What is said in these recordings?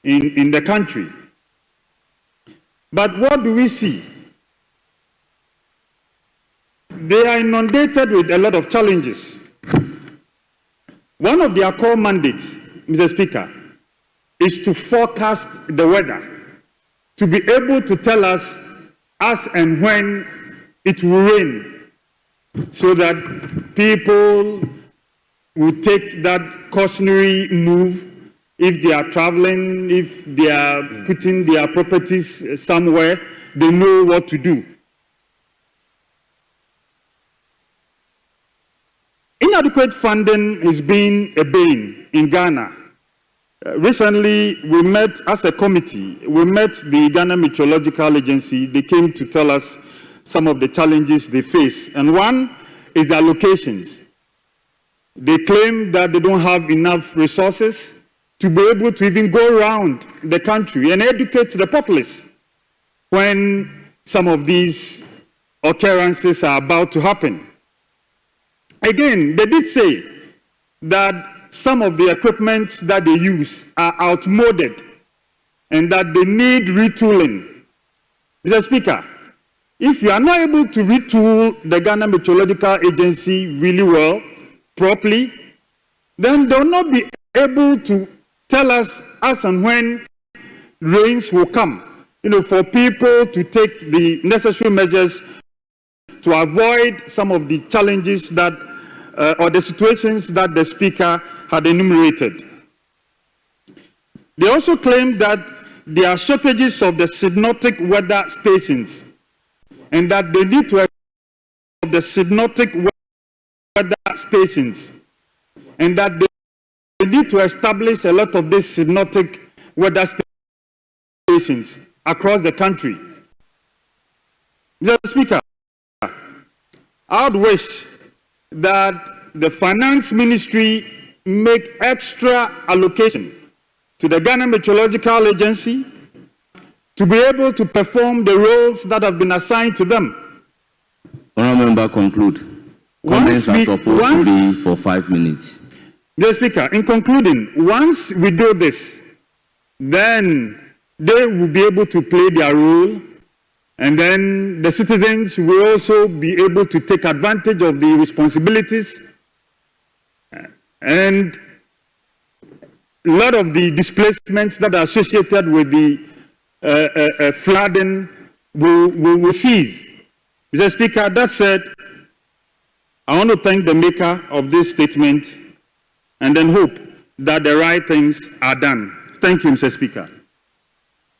in the country. But what do we see? They are inundated with a lot of challenges. One of their core mandates, Mr. Speaker, is to forecast the weather, to be able to tell us as and when it will rain, so that people will take that cautionary move if they are traveling, if they are putting their properties somewhere, they know what to do. Inadequate funding has been a bane in Ghana. Recently, we met as a committee, we met the Ghana Meteorological Agency. They came to tell us some of the challenges they face. And one is the allocations. They claim that they don't have enough resources to be able to even go around the country and educate the populace when some of these occurrences are about to happen. Again, they did say that some of the equipment that they use are outmoded and that they need retooling. Mr. Speaker, if you are not able to retool the Ghana Meteorological Agency really well, properly, then they will not be able to tell us as and when rains will come, for people to take the necessary measures to avoid some of the challenges that, or the situations that the Speaker had enumerated. They also claim that there are shortages of the synoptic weather stations and that they need to the synoptic weather stations and that they need to establish a lot of these synoptic weather stations across the country. Mr. Speaker, I would wish that the Finance Ministry make extra allocation to the Ghana Meteorological Agency to be able to perform the roles that have been assigned to them. Honourable Member, conclude. Comments are supposed to be for 5 minutes. Mr. Speaker, in concluding, once we do this, then they will be able to play their role, and then the citizens will also be able to take advantage of the responsibilities, and a lot of the displacements that are associated with the flooding will cease. Mr. Speaker, that said, I want to thank the maker of this statement and then hope that the right things are done. Thank you, Mr. Speaker.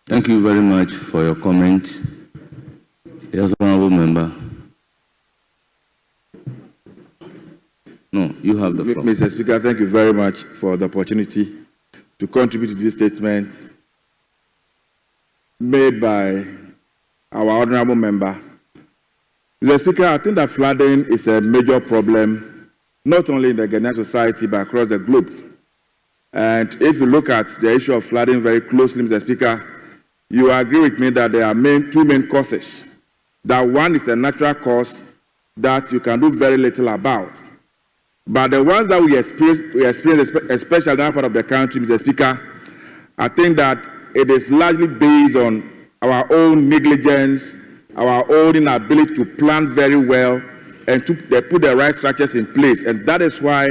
Thank you very much for your comment. Yes, Honourable Member. No, you have the floor. Mr. Speaker, thank you very much for the opportunity to contribute to this statement made by our Honourable Member. Mr. Speaker, I think that flooding is a major problem, not only in the Ghanaian society, but across the globe. And if you look at the issue of flooding very closely, Mr. Speaker, you agree with me that there are two main causes. That one is a natural cause that you can do very little about. But the ones that we experience, especially in that part of the country, Mr. Speaker, I think that it is largely based on our own negligence, our own inability to plan very well, and to put the right structures in place. And that is why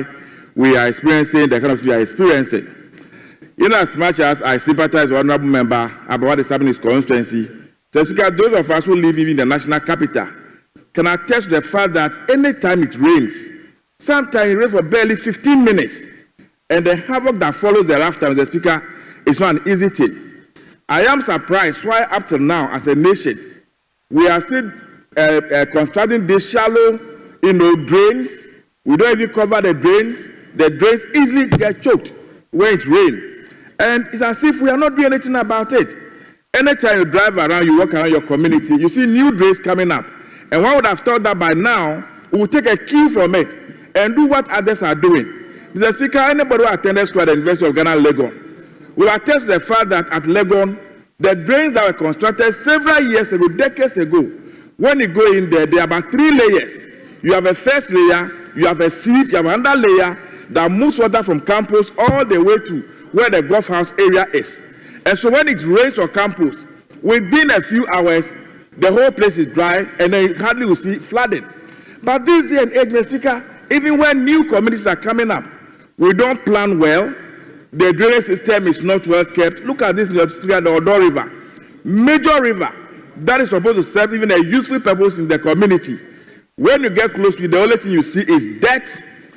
we are experiencing the kind of we are experiencing. In as much as I sympathize with Honourable Member about what is happening in his constituency, Mr. Speaker, those of us who live in the national capital can attest to the fact that any time it rains, sometimes it rains for barely 15 minutes, and the havoc that follows thereafter, Mr. Speaker, is not an easy thing. I am surprised why up to now, as a nation, we are still constructing these shallow, drains. We don't even cover the drains. The drains easily get choked when it rains. And it's as if we are not doing anything about it. Anytime you drive around, you walk around your community, you see new drains coming up. And one would have thought that by now, we will take a cue from it and do what others are doing. Mr. Speaker, anybody who attended school at the University of Ghana, Legon, will attest to the fact that at Legon, the drains that were constructed several years ago, decades ago, when you go in there, there are about 3 layers. You have a first layer, you have a sieve, you have another layer that moves water from campus all the way to where the golf house area is. And so when it rains on campus, within a few hours, the whole place is dry, and then you hardly will see flooding. But this day and age, Mr. Speaker, even when new communities are coming up, we don't plan well. The drainage system is not well kept. Look at this, Mr. Speaker, the Odo River, major river that is supposed to serve even a useful purpose in the community. When you get close to it, the only thing you see is dirt.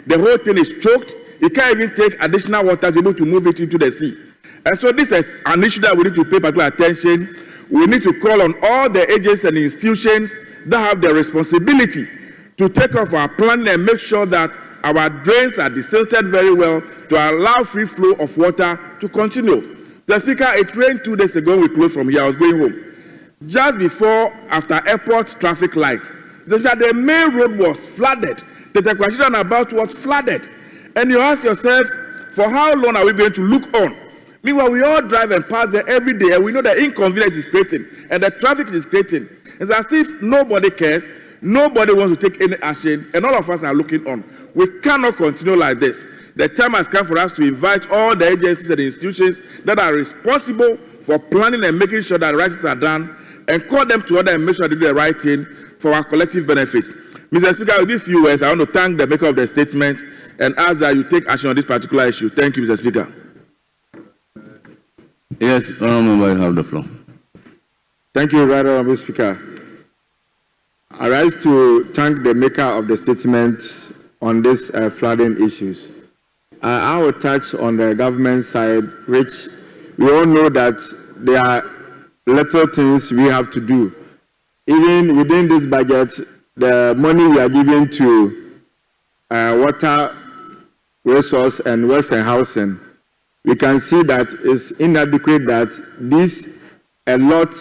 The whole thing is choked. You can't even take additional water to be able to move it into the sea. And so this is an issue that we need to pay particular attention. We need to call on all the agencies and institutions that have the responsibility to take off our planning and make sure that our drains are desilted very well to allow free flow of water to continue. The Speaker, it rained 2 days ago. We closed from here. I was going home. Just before, after airport traffic lights, the main road was flooded. The question about was flooded. And you ask yourself, for how long are we going to look on? Meanwhile, we all drive and pass there every day, and we know the inconvenience is creating, and the traffic is creating. It's as if nobody cares, nobody wants to take any action, and all of us are looking on. We cannot continue like this. The time has come for us to invite all the agencies and institutions that are responsible for planning and making sure that right things are done, and call them to order and make sure they do the right thing for our collective benefit. Mr. Speaker, with this US, I want to thank the maker of the statement and ask that you take action on this particular issue. Thank you, Mr. Speaker. Yes, Honourable Member, you have the floor. Thank you, Right Honourable Speaker. I rise to thank the maker of the statement on these flooding issues. I will touch on the government side, which we all know that there are little things we have to do. Even within this budget, the money we are giving to water resource and works and housing, we can see that it's inadequate that these a lot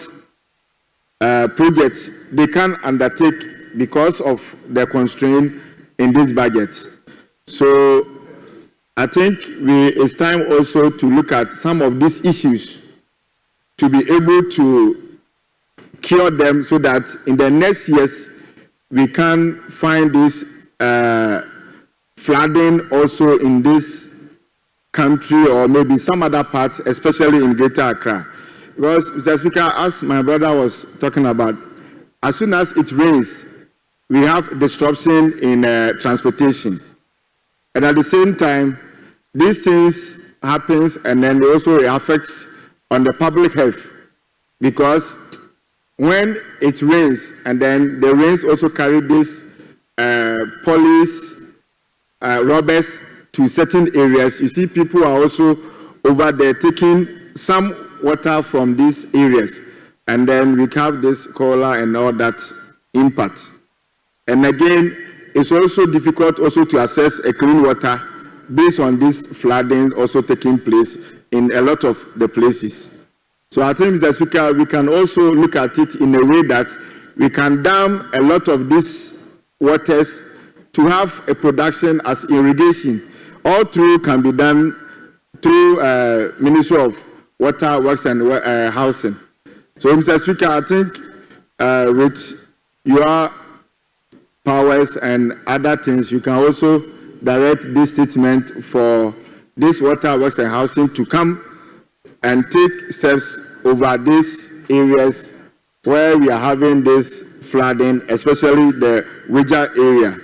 projects they can undertake because of the constraint in this budget. So I think it's time also to look at some of these issues to be able to cure them so that in the next years we can find this flooding also in this country or maybe some other parts, especially in Greater Accra. Because, Mr. Speaker, as my brother was talking about, as soon as it rains, we have disruption in transportation. And at the same time, these things happens and then also it affects on the public health. Because when it rains, and then the rains also carry this police robbers to certain areas, you see people are also over there taking some water from these areas, and then we have this cholera and all that impact. And again, it's also difficult also to access a clean water based on this flooding also taking place in a lot of the places. So I think, Mr. Speaker, we can also look at it in a way that we can dam a lot of these waters to have a production as irrigation. All through can be done through Ministry of Water, Works and Housing. So, Mr. Speaker, I think with your powers and other things, you can also direct this statement for this Water, Works and Housing to come and take steps over these areas where we are having this flooding, especially the Wija area.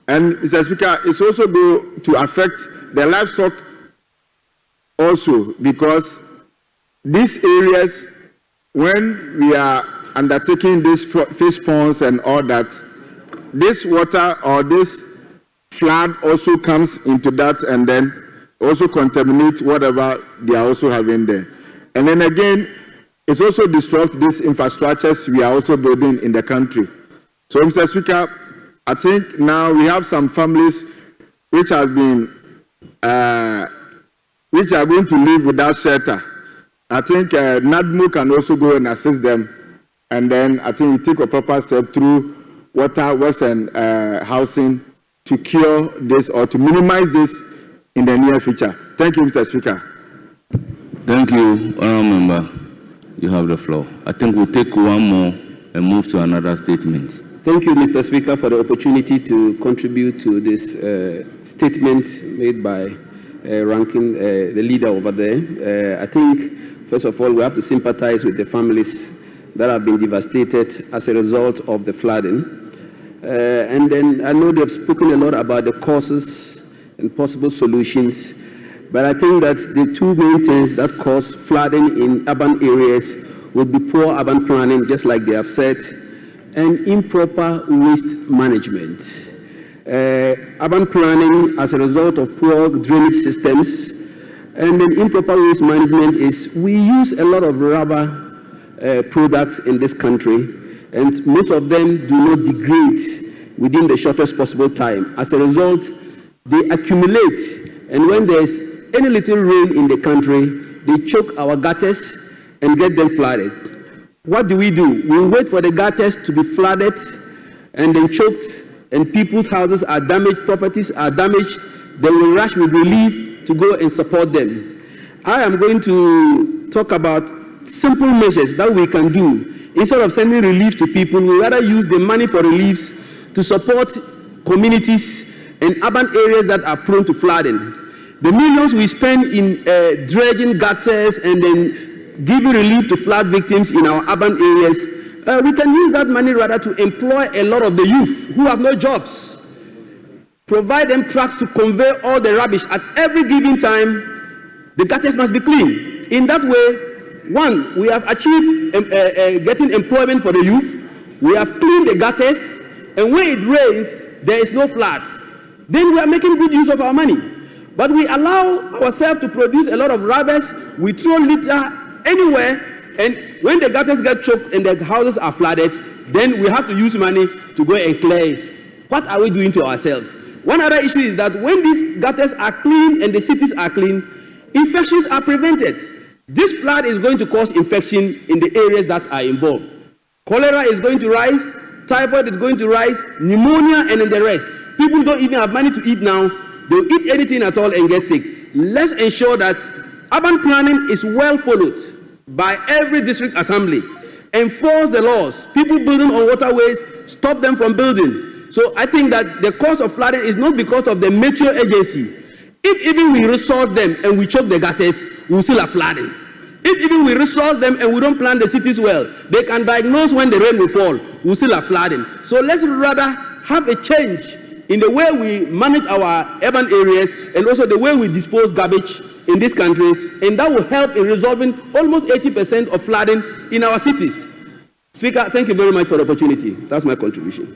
And, Mr. Speaker, it's also going to affect the livestock also, because these areas, when we are undertaking these fish ponds and all that, this water or this flood also comes into that and then also contaminates whatever they are also having there. And then again, it also disrupts these infrastructures we are also building in the country. So, Mr. Speaker, I think now we have some families which have been, which are going to live without shelter. I think NADMO can also go and assist them, and then I think we take a proper step through Water, Works and Housing to cure this or to minimize this in the near future. Thank you, Mr. Speaker. Thank you, Honourable Member. You have the floor. I think we'll take one more and move to another statement. Thank you, Mr. Speaker, for the opportunity to contribute to this statement made by the leader over there. I think First of all, we have to sympathize with the families that have been devastated as a result of the flooding. And then I know they've spoken a lot about the causes and possible solutions, but I think that the two main things that cause flooding in urban areas would be poor urban planning, just like they have said, and improper waste management. Urban planning as a result of poor drainage systems, and then improper waste management is we use a lot of rubber products in this country, and most of them do not degrade within the shortest possible time. As a result, they accumulate, and when there's any little rain in the country, they choke our gutters and get them flooded. What do? We wait for the gutters to be flooded and then choked, and people's houses are damaged, properties are damaged. Then we rush with relief to go and support them. I am going to talk about simple measures that we can do. Instead of sending relief to people, we rather use the money for reliefs to support communities and urban areas that are prone to flooding. The millions we spend in dredging gutters and then giving relief to flood victims in our urban areas, we can use that money rather to employ a lot of the youth who have no jobs. Provide them trucks to convey all the rubbish at every given time. The gutters must be clean. In that way, one, we have achieved getting employment for the youth. We have cleaned the gutters, and when it rains, there is no flood. Then we are making good use of our money. But we allow ourselves to produce a lot of rubbish. We throw litter anywhere, and when the gutters get choked and the houses are flooded, then we have to use money to go and clear it. What are we doing to ourselves? One other issue is that when these gutters are clean and the cities are clean, infections are prevented. This flood is going to cause infection in the areas that are involved. Cholera is going to rise, typhoid is going to rise, pneumonia, and then the rest. People don't even have money to eat now. They'll eat anything at all and get sick. Let's ensure that urban planning is well followed by every district assembly. Enforce the laws. People building on waterways, stop them from building. So I think that the cause of flooding is not because of the metro agency. If even we resource them and we choke the gutters, we'll still have flooding. If even we resource them and we don't plan the cities well, they can diagnose when the rain will fall, we'll still have flooding. So let's rather have a change in the way we manage our urban areas and also the way we dispose garbage in this country, and that will help in resolving almost 80% of flooding in our cities. Speaker, thank you very much for the opportunity. That's my contribution.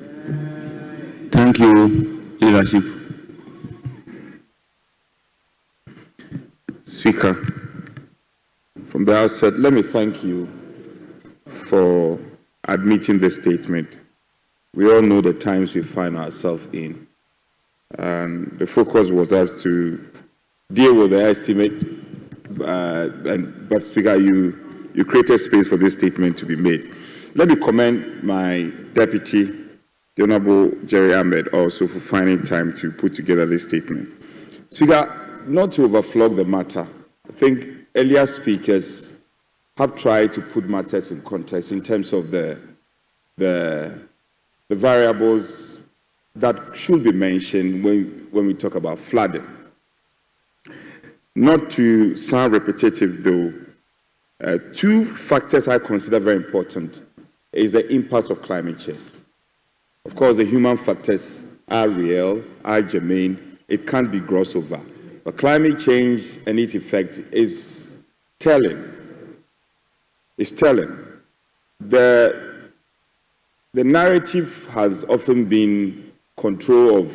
Thank you, leadership. Speaker, from the outset, let me thank you for admitting the statement. We all know the times we find ourselves in. And the focus was us to deal with the estimate, but Speaker, you created space for this statement to be made. Let me commend my deputy, the Honorable Jerry Ahmed, also for finding time to put together this statement. Speaker, not to overflog the matter, I think earlier speakers have tried to put matters in context in terms of the variables that should be mentioned when we talk about flooding. Not to sound repetitive though, two factors I consider very important is the impact of climate change. Of course, the human factors are real, are germane, it can't be glossed over. But climate change and its effect is telling. It's telling. The narrative has often been control of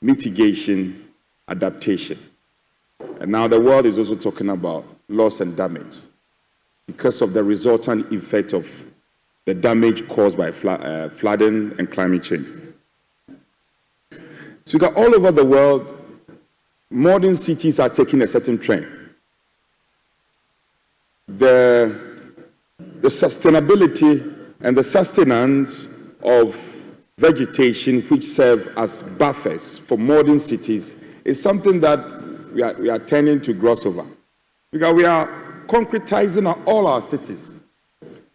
mitigation, adaptation. And now the world is also talking about loss and damage because of the resultant effect of the damage caused by flooding and climate change. Speaker, all over the world, modern cities are taking a certain trend. The sustainability and the sustenance of vegetation which serve as buffers for modern cities is something that we are tending to gloss over. Because we are concretizing all our cities.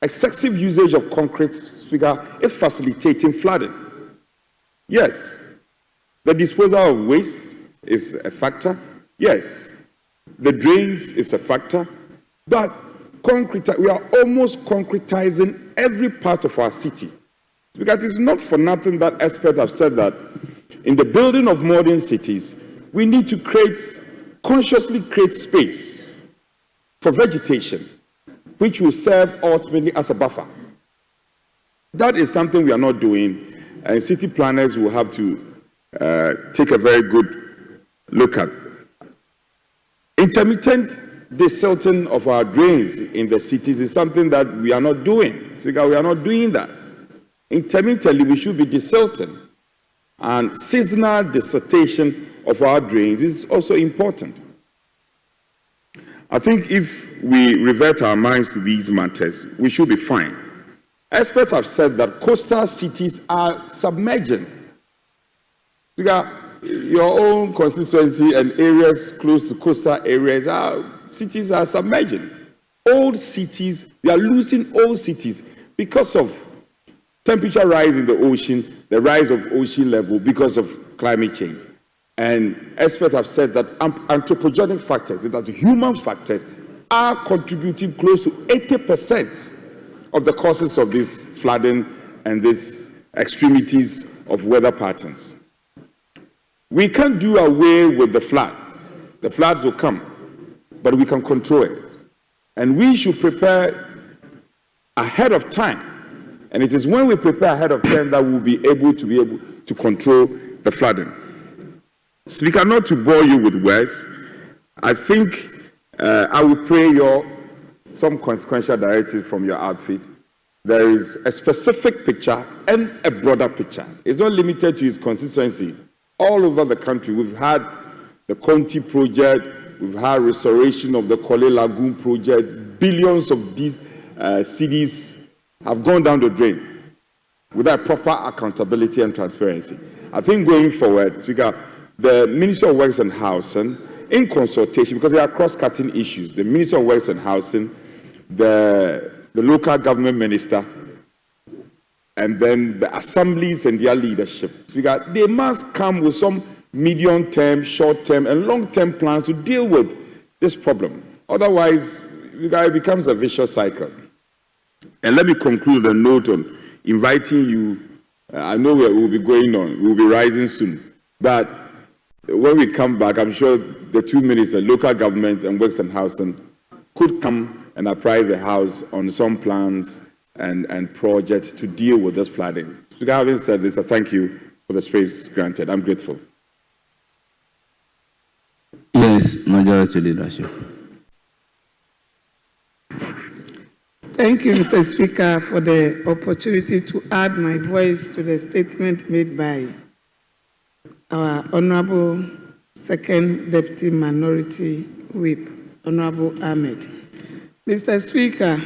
Excessive usage of concrete, Speaker, is facilitating flooding. Yes. The disposal of waste is a factor. Yes. The drains is a factor. But we are almost concretizing every part of our city. Because it's not for nothing that experts have said that in the building of modern cities, we need to consciously create space for vegetation, which will serve ultimately as a buffer. That is something we are not doing, and city planners will have to take a very good look at. Intermittent desilting of our drains in the cities is something that we are not doing. Because we are not doing that. Intermittently, we should be desilting. And seasonal desiltation of our drains is also important. I think if we revert our minds to these matters, we should be fine. Experts have said that coastal cities are submerging. Because your own constituency and areas close to coastal areas, cities are submerging. Old cities, they are losing old cities because of temperature rise in the ocean, the rise of ocean level because of climate change. And experts have said that anthropogenic factors, that human factors, are contributing close to 80% of the causes of this flooding and these extremities of weather patterns. We can't do away with the flood. The floods will come, but we can control it. And we should prepare ahead of time. And it is when we prepare ahead of time that we'll be able to control the flooding. Speaker, not to bore you with words, I think I will pray some consequential directive from your outfit. There is a specific picture and a broader picture. It's not limited to his constituency. All over the country, we've had the Conti project, we've had restoration of the Kole Lagoon project. Billions of these cities have gone down the drain without proper accountability and transparency. I think going forward, Speaker, the Minister of Works and Housing, in consultation, because there are cross-cutting issues, the Minister of Works and Housing, the local government minister, and then the assemblies and their leadership. Speaker, they must come with some medium-term, short-term, and long-term plans to deal with this problem. Otherwise, it becomes a vicious cycle. And let me conclude a note on inviting you. I know we'll be going on, we'll be rising soon, but when we come back, I'm sure the two ministers, local government and works and housing, could come and apprise the House on some plans and projects to deal with this flooding. Speaker, having said this, I thank you for the space granted. I'm grateful. Yes, Majority Leadership. Thank you, Mr. Speaker, for the opportunity to add my voice to the statement made by our Honorable Second Deputy Minority Whip, Honorable Ahmed. Mr. Speaker,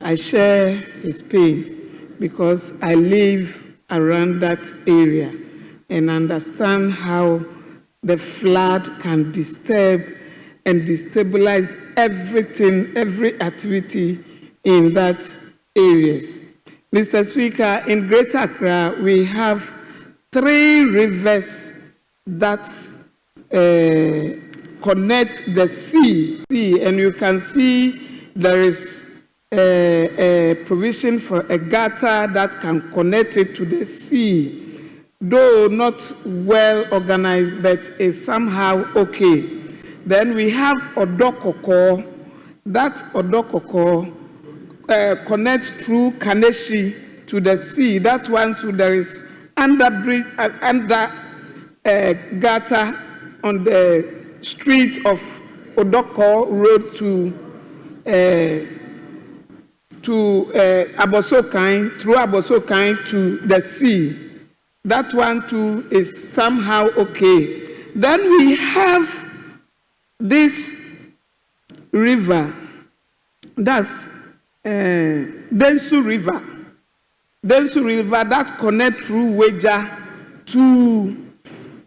I share his pain because I live around that area and understand how the flood can disturb and destabilize everything, every activity in that areas. Mr. Speaker, in Greater Accra, we have 3 rivers that connect the sea, and you can see there is a provision for a gutter that can connect it to the sea, though not well organized, but is somehow okay. Then we have Odokoko. That Odokoko connects through Kaneshi to the sea. That one too, there is under gutter on the street of Odoko Road to Abosokan, through Abosokan to the sea. That one too is somehow okay. Then we have this river, that's Densu River. Densu River that connects through Weja to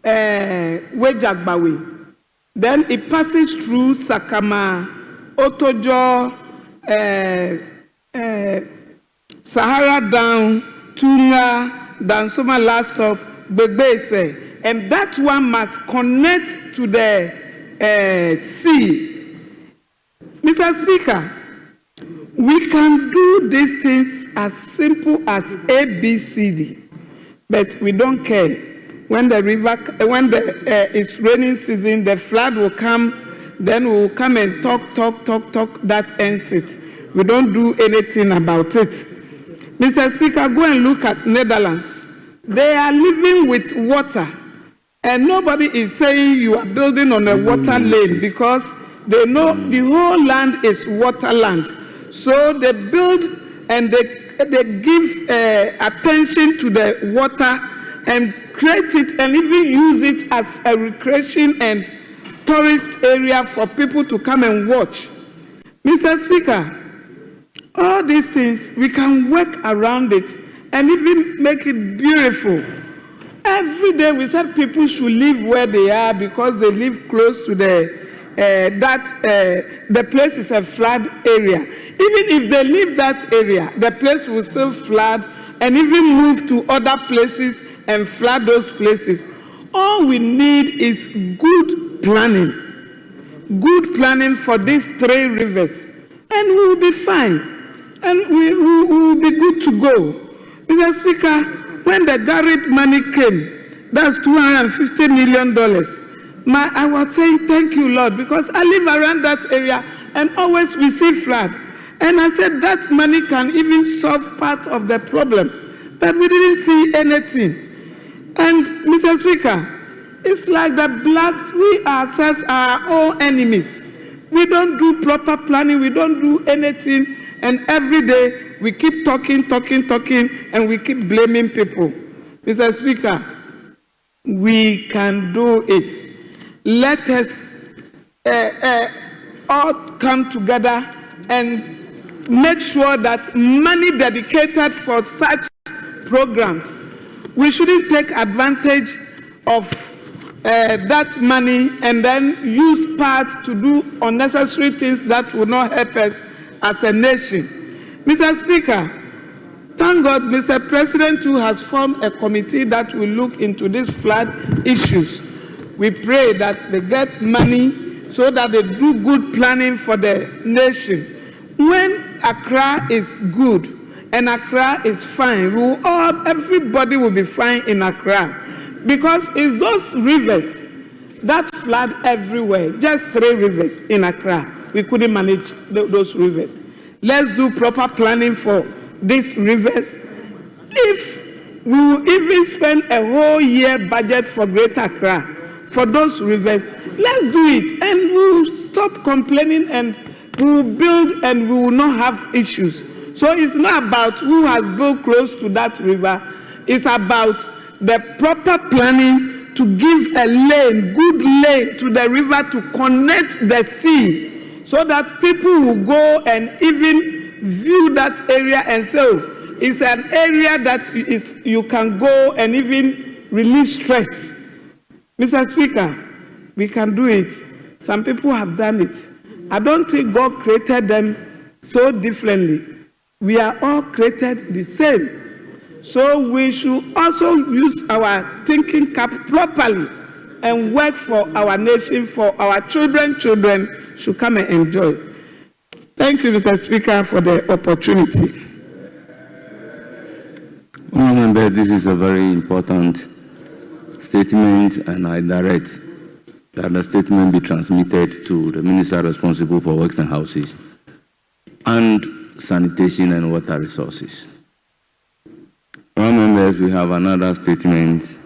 Wejagbawe. Then it passes through Sakama, Otojo, Sahara down, Tunga, Dansoma last stop, Begbese. And that one must connect to the sea. Mr. Speaker, We can do these things as simple as A, B, C, D, but we don't care. When it's raining season, the flood will come, then we will come and talk, that ends it. We don't do anything about it. Mr. Speaker, go and look at Netherlands. They are living with water, and nobody is saying you are building on a water lane because they know the whole land is water land. So they build and they give attention to the water and create it and even use it as a recreation and tourist area for people to come and watch. Mr. Speaker, all these things, we can work around it and even make it beautiful. Every day we said people should live where they are because they live close to the place is a flood area. Even if they leave that area, the place will still flood and even move to other places and flood those places. All we need is good planning for these 3 rivers, and we will be fine. And we will be good to go. Mr. Speaker, when the Garrett money came, that's $250 million. I was saying, thank you, Lord, because I live around that area and always we see flood. And I said that money can even solve part of the problem. But we didn't see anything. And Mr. Speaker, it's like the blacks, we ourselves are our own enemies. We don't do proper planning, we don't do anything. And every day, we keep talking, and we keep blaming people. Mr. Speaker, we can do it. Let us all come together and make sure that money dedicated for such programs, we shouldn't take advantage of that money and then use part to do unnecessary things that will not help us as a nation. Mr. Speaker, thank God Mr. President too has formed a committee that will look into these flood issues. We pray that they get money so that they do good planning for the nation. When Accra is good and Accra is fine, everybody will be fine in Accra. Because it's those rivers that flood everywhere, just 3 rivers in Accra. We couldn't manage those rivers. Let's do proper planning for these rivers. If we will even spend a whole year budget for Greater Accra, for those rivers, let's do it. And we will stop complaining and we will build and we will not have issues. So it's not about who has built close to that river. It's about the proper planning to give a lane, good lane to the river to connect the sea, so that people will go and even view that area and say, oh, it's an area that you can go and even release stress. Mr. Speaker, we can do it. Some people have done it. I don't think God created them so differently. We are all created the same. So we should also use our thinking cap properly and work for our nation, for our children should come and enjoy. Thank you, Mr. Speaker, for the opportunity. Honourable Member, this is a very important statement, and I direct that the statement be transmitted to the Minister responsible for Works and Houses and Sanitation and Water Resources. Honourable Members, we have another statement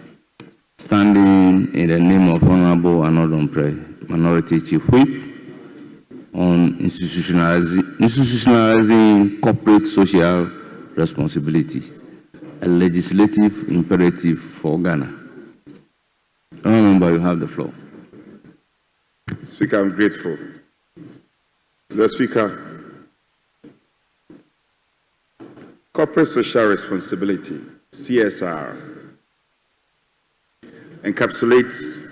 standing in the name of Honourable Anodompreh, Minority Chief Whip, on institutionalizing corporate social responsibility, a legislative imperative for Ghana. Honourable Member, you have the floor. Speaker, I'm grateful. The Speaker, corporate social responsibility, CSR, encapsulates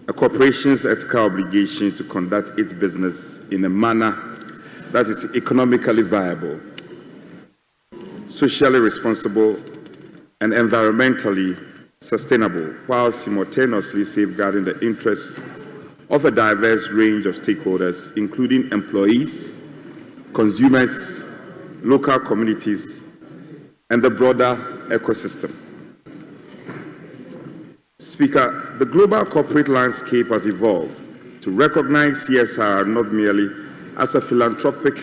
a corporation's ethical obligation to conduct its business in a manner that is economically viable, socially responsible, and environmentally sustainable, while simultaneously safeguarding the interests of a diverse range of stakeholders, including employees, consumers, local communities, and the broader ecosystem. Speaker, the global corporate landscape has evolved to recognize CSR not merely as a philanthropic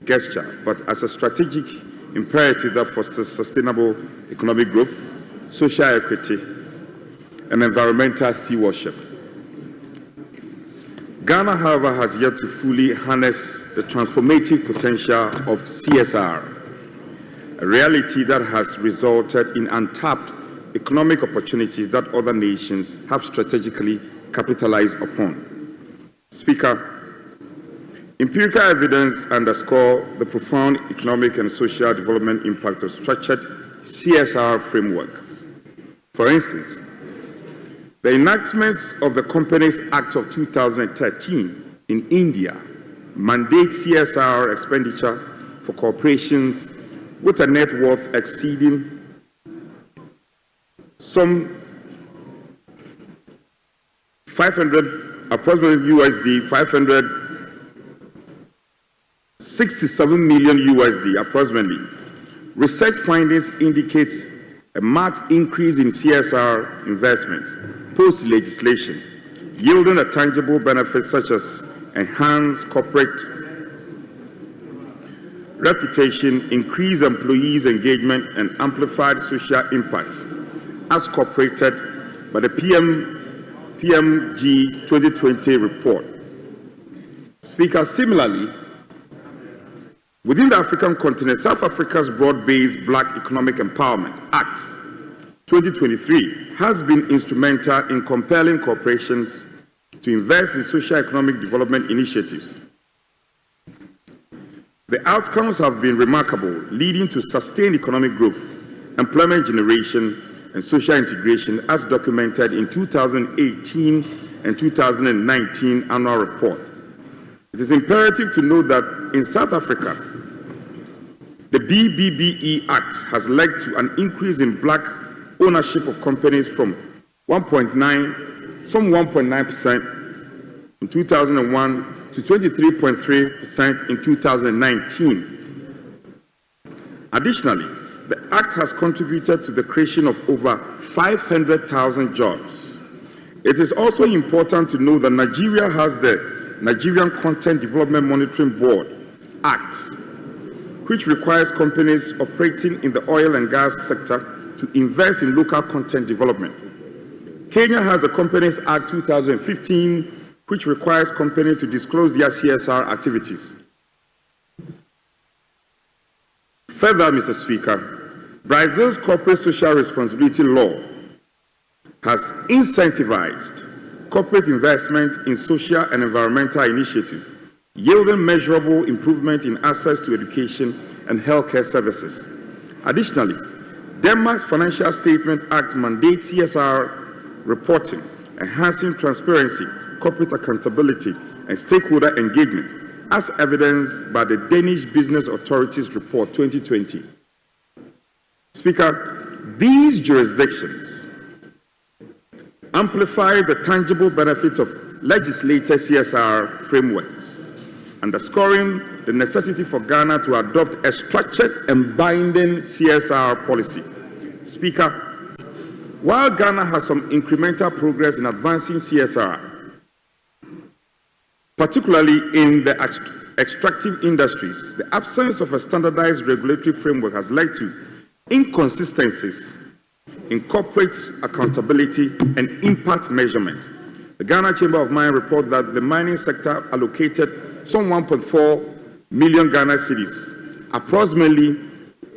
gesture, but as a strategic imperative that fosters sustainable economic growth, social equity, and environmental stewardship. Ghana, however, has yet to fully harness the transformative potential of CSR, a reality that has resulted in untapped economic opportunities that other nations have strategically capitalized upon. Speaker, empirical evidence underscore the profound economic and social development impact of structured CSR frameworks. For instance, the enactment of the Companies Act of 2013 in India mandates CSR expenditure for corporations with a net worth exceeding some 500, approximately USD 567 million USD, approximately. Research findings indicates a marked increase in CSR investment post-legislation, yielding a tangible benefit such as enhanced corporate reputation, increased employees' engagement, and amplified social impact, as incorporated by the PMG 2020 report. Speaker, similarly, within the African continent, South Africa's Broad-Based Black Economic Empowerment Act 2023 has been instrumental in compelling corporations to invest in socio-economic development initiatives. The outcomes have been remarkable, leading to sustained economic growth, employment generation, and social integration, as documented in 2018 and 2019 annual report. It is imperative to note that in South Africa, the BBBE Act has led to an increase in black ownership of companies from 1.9% in 2001 to 23.3% in 2019. Additionally, the Act has contributed to the creation of over 500,000 jobs. It is also important to know that Nigeria has the Nigerian Content Development Monitoring Board Act, which requires companies operating in the oil and gas sector to invest in local content development. Kenya has the Companies Act 2015, which requires companies to disclose their CSR activities. Further, Mr. Speaker, Brazil's corporate social responsibility law has incentivized corporate investment in social and environmental initiatives, yielding measurable improvement in access to education and healthcare services. Additionally, Denmark's Financial Statement Act mandates CSR reporting, enhancing transparency, corporate accountability, and stakeholder engagement, as evidenced by the Danish Business Authorities Report 2020. Speaker, these jurisdictions amplify the tangible benefits of legislated CSR frameworks, underscoring the necessity for Ghana to adopt a structured and binding CSR policy. Speaker, while Ghana has some incremental progress in advancing CSR, particularly in the extractive industries, the absence of a standardized regulatory framework has led to inconsistencies in corporate accountability and impact measurement. The Ghana Chamber of Mines report that the mining sector allocated some 1.4 million Ghana cedis, approximately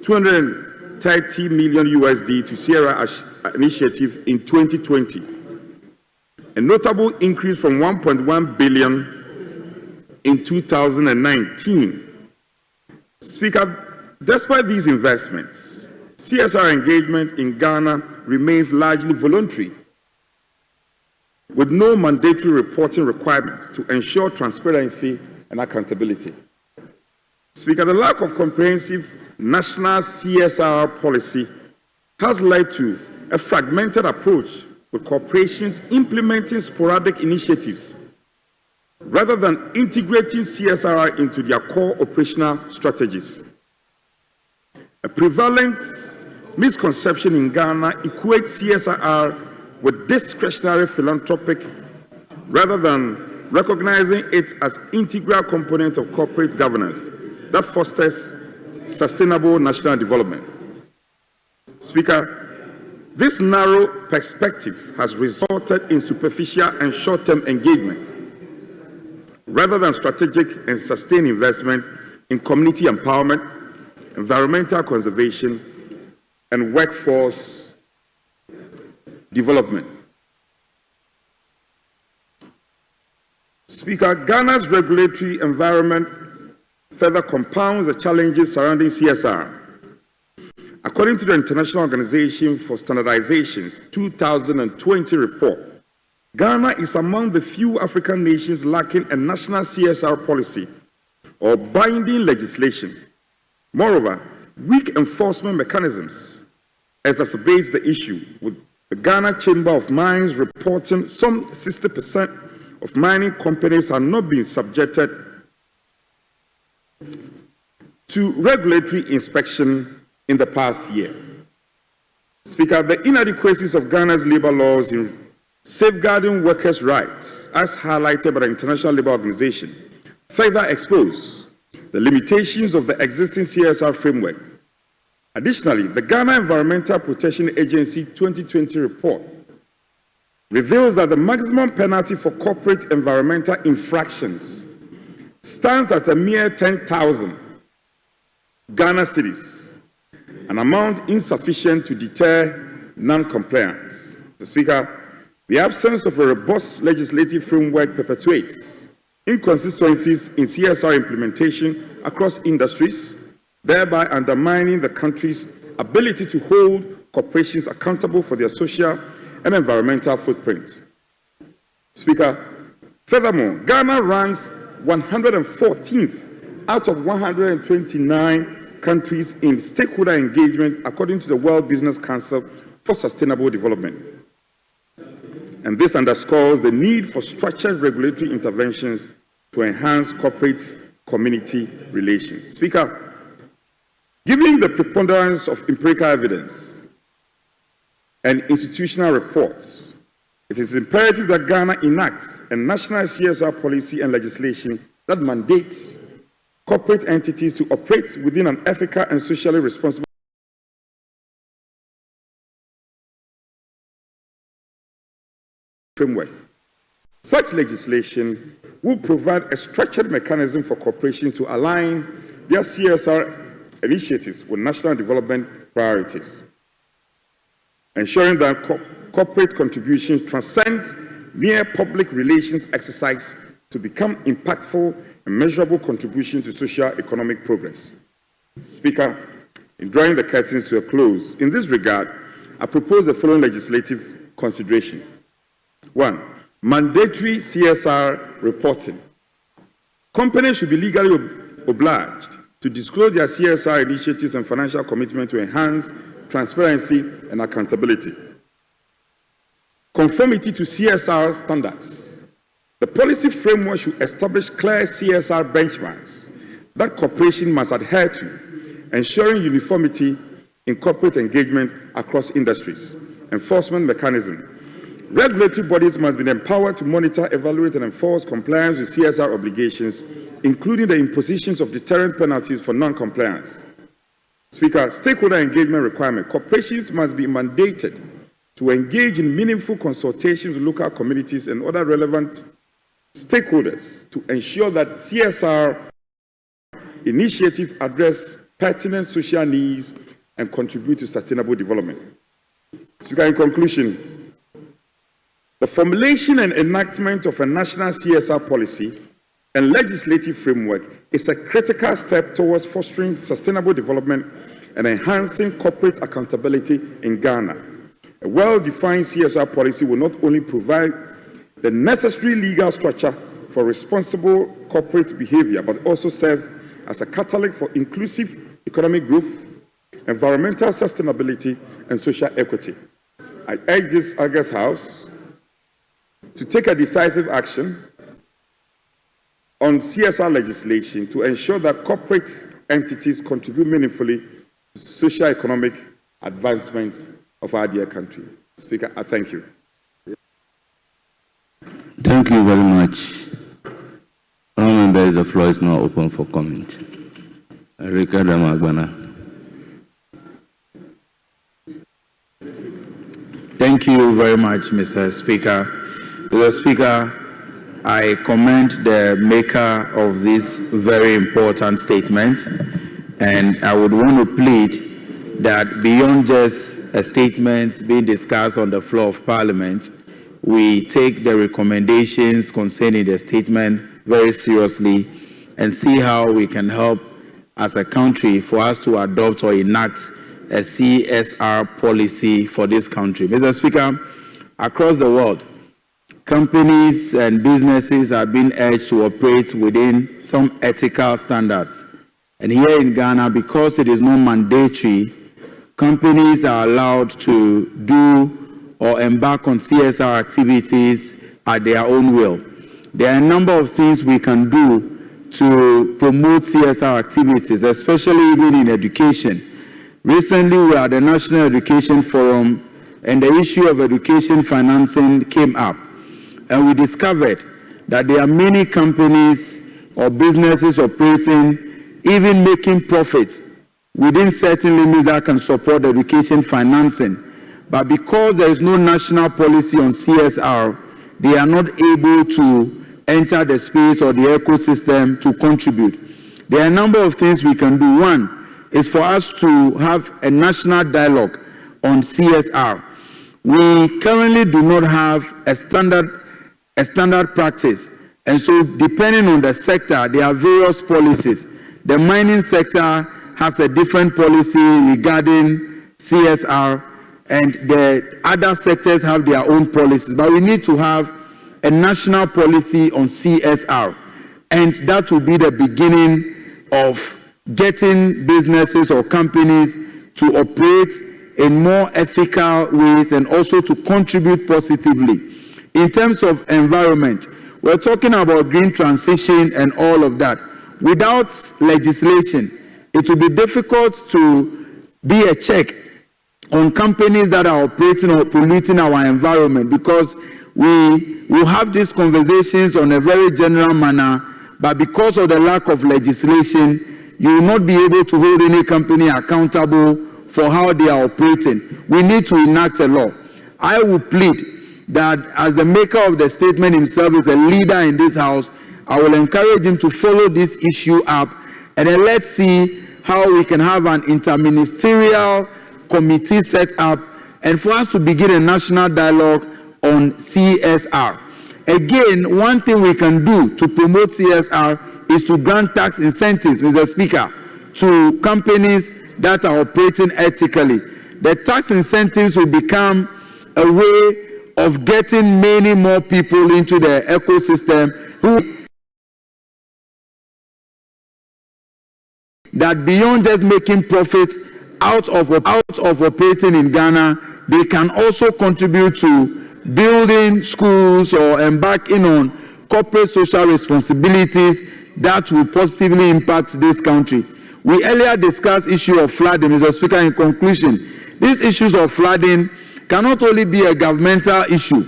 230 million USD to Sierra initiative in 2020, a notable increase from 1.1 billion in 2019. Speaker, despite these investments, CSR engagement in Ghana remains largely voluntary, with no mandatory reporting requirements to ensure transparency and accountability. Speaker, the lack of comprehensive national CSR policy has led to a fragmented approach, with corporations implementing sporadic initiatives rather than integrating CSR into their core operational strategies. A prevalent misconception in Ghana equates CSR with discretionary philanthropic rather than recognizing it as integral component of corporate governance that fosters sustainable national development. Speaker, this narrow perspective has resulted in superficial and short-term engagement rather than strategic and sustained investment in community empowerment, environmental conservation, and workforce development. Speaker, Ghana's regulatory environment further compounds the challenges surrounding CSR. According to the International Organization for Standardization's 2020 report, Ghana is among the few African nations lacking a national CSR policy or binding legislation. Moreover, weak enforcement mechanisms exacerbates the issue, with the Ghana Chamber of Mines reporting some 60% of mining companies are not being subjected to regulatory inspection in the past year. Speaker, the inadequacies of Ghana's labor laws in safeguarding workers' rights, as highlighted by the International Labour Organization, further expose the limitations of the existing CSR framework. Additionally, the Ghana Environmental Protection Agency 2020 report reveals that the maximum penalty for corporate environmental infractions stands at a mere 10,000 Ghana cedis, an amount insufficient to deter non-compliance. Mr. Speaker, the absence of a robust legislative framework perpetuates inconsistencies in CSR implementation across industries, thereby undermining the country's ability to hold corporations accountable for their social and environmental footprint. Speaker, furthermore, Ghana ranks 114th out of 129 countries in stakeholder engagement according to the World Business Council for Sustainable Development. And this underscores the need for structured regulatory interventions to enhance corporate community relations. Speaker, given the preponderance of empirical evidence and institutional reports, it is imperative that Ghana enacts a national CSR policy and legislation that mandates corporate entities to operate within an ethical and socially responsible framework. Such legislation will provide a structured mechanism for corporations to align their CSR initiatives with national development priorities, ensuring that corporate contributions transcend mere public relations exercise to become impactful and measurable contribution to socio-economic progress. Speaker, in drawing the curtains to a close, in this regard, I propose the following legislative consideration. 1. Mandatory CSR reporting. Companies should be legally obliged to disclose their CSR initiatives and financial commitment to enhance transparency and accountability. Conformity to CSR standards. The policy framework should establish clear CSR benchmarks that corporations must adhere to, ensuring uniformity in corporate engagement across industries. Enforcement mechanism. Regulatory bodies must be empowered to monitor, evaluate, and enforce compliance with CSR obligations, including the impositions of deterrent penalties for non-compliance. Speaker, stakeholder engagement requirement. Corporations must be mandated to engage in meaningful consultations with local communities and other relevant stakeholders to ensure that CSR initiatives address pertinent social needs and contribute to sustainable development. Speaker, in conclusion, the formulation and enactment of a national CSR policy and legislative framework is a critical step towards fostering sustainable development and enhancing corporate accountability in Ghana. A well-defined CSR policy will not only provide the necessary legal structure for responsible corporate behavior, but also serve as a catalyst for inclusive economic growth, environmental sustainability, and social equity. I urge this August House to take a decisive action on CSR legislation to ensure that corporate entities contribute meaningfully to socio-economic advancement of our dear country. Speaker, I thank you. Thank you very much. Honourable members, the floor is now open for comment. Erika Damagbana. Thank you very much, Mr. Speaker. Mr. Speaker, I commend the maker of this very important statement, and I would want to plead that beyond just a statement being discussed on the floor of Parliament, we take the recommendations concerning the statement very seriously and see how we can help as a country for us to adopt or enact a CSR policy for this country. Mr. Speaker, across the world, companies and businesses are being urged to operate within some ethical standards. And here in Ghana, because it is not mandatory, companies are allowed to do or embark on CSR activities at their own will. There are a number of things we can do to promote CSR activities, especially even in education. Recently, we were at the National Education Forum, and the issue of education financing came up. And we discovered that there are many companies or businesses operating, even making profits within certain limits that can support education financing. But because there is no national policy on CSR, they are not able to enter the space or the ecosystem to contribute. There are a number of things we can do. One is for us to have a national dialogue on CSR. We currently do not have a standard practice, and so depending on the sector, there are various policies. The mining sector has a different policy regarding CSR, and the other sectors have their own policies, but we need to have a national policy on CSR, and that will be the beginning of getting businesses or companies to operate in more ethical ways and also to contribute positively. In terms of environment, we're talking about green transition and all of that. Without legislation, it will be difficult to be a check on companies that are operating or polluting our environment, because we will have these conversations on a very general manner, but because of the lack of legislation, you will not be able to hold any company accountable for how they are operating. We need to enact a law. I will plead that as the maker of the statement himself is a leader in this house, I will encourage him to follow this issue up, and then let's see how we can have an interministerial committee set up and for us to begin a national dialogue on CSR. Again, one thing we can do to promote CSR is to grant tax incentives, Mr. Speaker, to companies that are operating ethically. The tax incentives will become a way of getting many more people into the ecosystem who that beyond just making profit out of operating in Ghana, they can also contribute to building schools or embarking on corporate social responsibilities that will positively impact this country. We earlier discussed issue of flooding, Mr. Speaker. In conclusion, these issues of flooding cannot only be a governmental issue.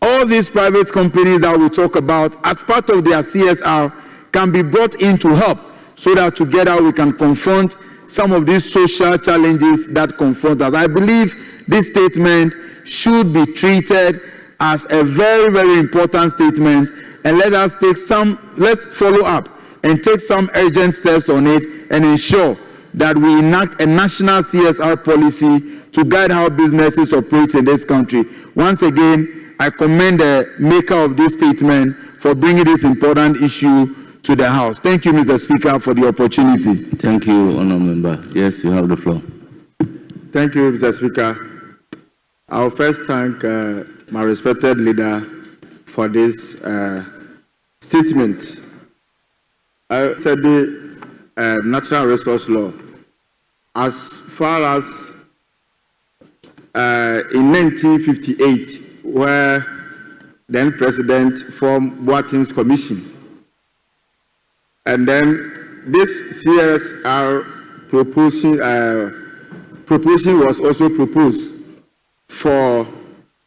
All these private companies that we talk about, as part of their CSR, can be brought in to help so that together we can confront some of these social challenges that confront us. I believe this statement should be treated as a very, very important statement, and let's follow up and take some urgent steps on it and ensure that we enact a national CSR policy to guide how businesses operate in this country. Once again, I commend the maker of this statement for bringing this important issue to the House. Thank you, Mr. Speaker, for the opportunity. Thank you, Honourable Member. Yes, you have the floor. Thank you, Mr. Speaker. I'll first thank my respected leader for this statement. I said the natural resource law, as far as in 1958, where then President formed Boating's Commission, And then this CSR proposition was also proposed for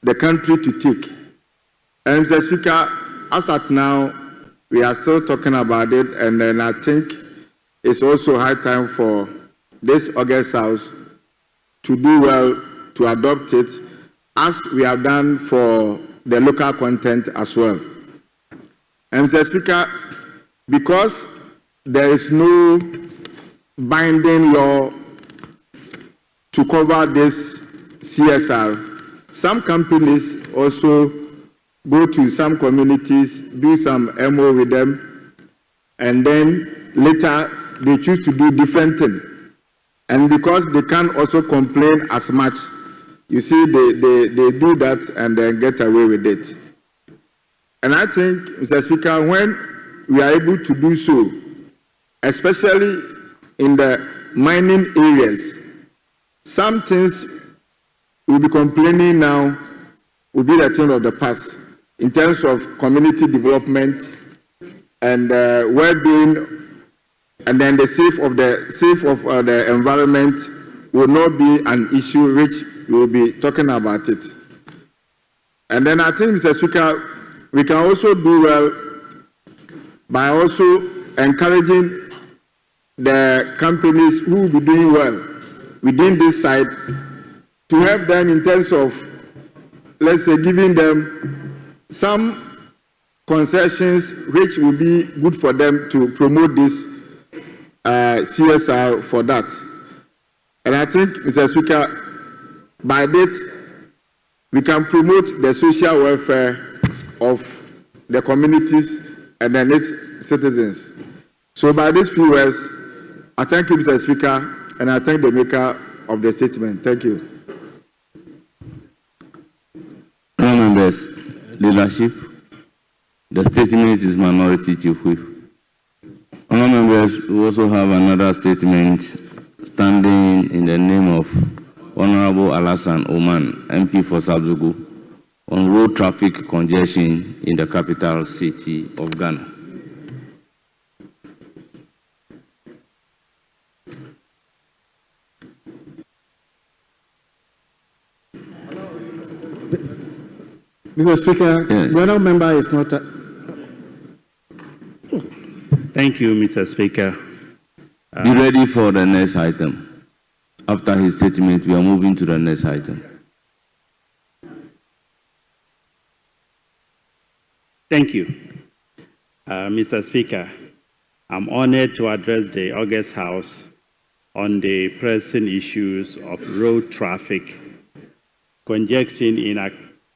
the country to take. And Mr. Speaker, as at now, we are still talking about it, and then I think it's also high time for this August House to do well to adopt it, as we have done for the local content as well. And Mr. Speaker, because there is no binding law to cover this CSR, some companies also go to some communities, do some MO with them, and then later they choose to do different things. And because they can't also complain as much, you see, they do that and then get away with it. And I think, Mr. Speaker, when we are able to do so, especially in the mining areas, some things we'll be complaining now will be the thing of the past in terms of community development and well-being, and then the safe of the environment will not be an issue which we will be talking about it. And then I think, Mr. Speaker, we can also do well by also encouraging the companies who will be doing well within this side to help them in terms of, let's say, giving them some concessions which will be good for them to promote this CSR for that. And I think, Mr. Speaker, by that, we can promote the social welfare of the communities and then its citizens. So by these few words, I thank you, Mr. Speaker, and I thank the maker of the statement. Thank you. Members, leadership, the statement is Minority Chief Whip. Honourable members, we also have another statement standing in the name of Honourable Alassane Oman, MP for Sabzugu, on road traffic congestion in the capital city of Ghana. Mr. Speaker, the honourable member is not. Thank you, Mr. Speaker. Be ready for the next item. After his statement, we are moving to the next item. Thank you. Mr. Speaker, I'm honored to address the August House on the pressing issues of road traffic congestion in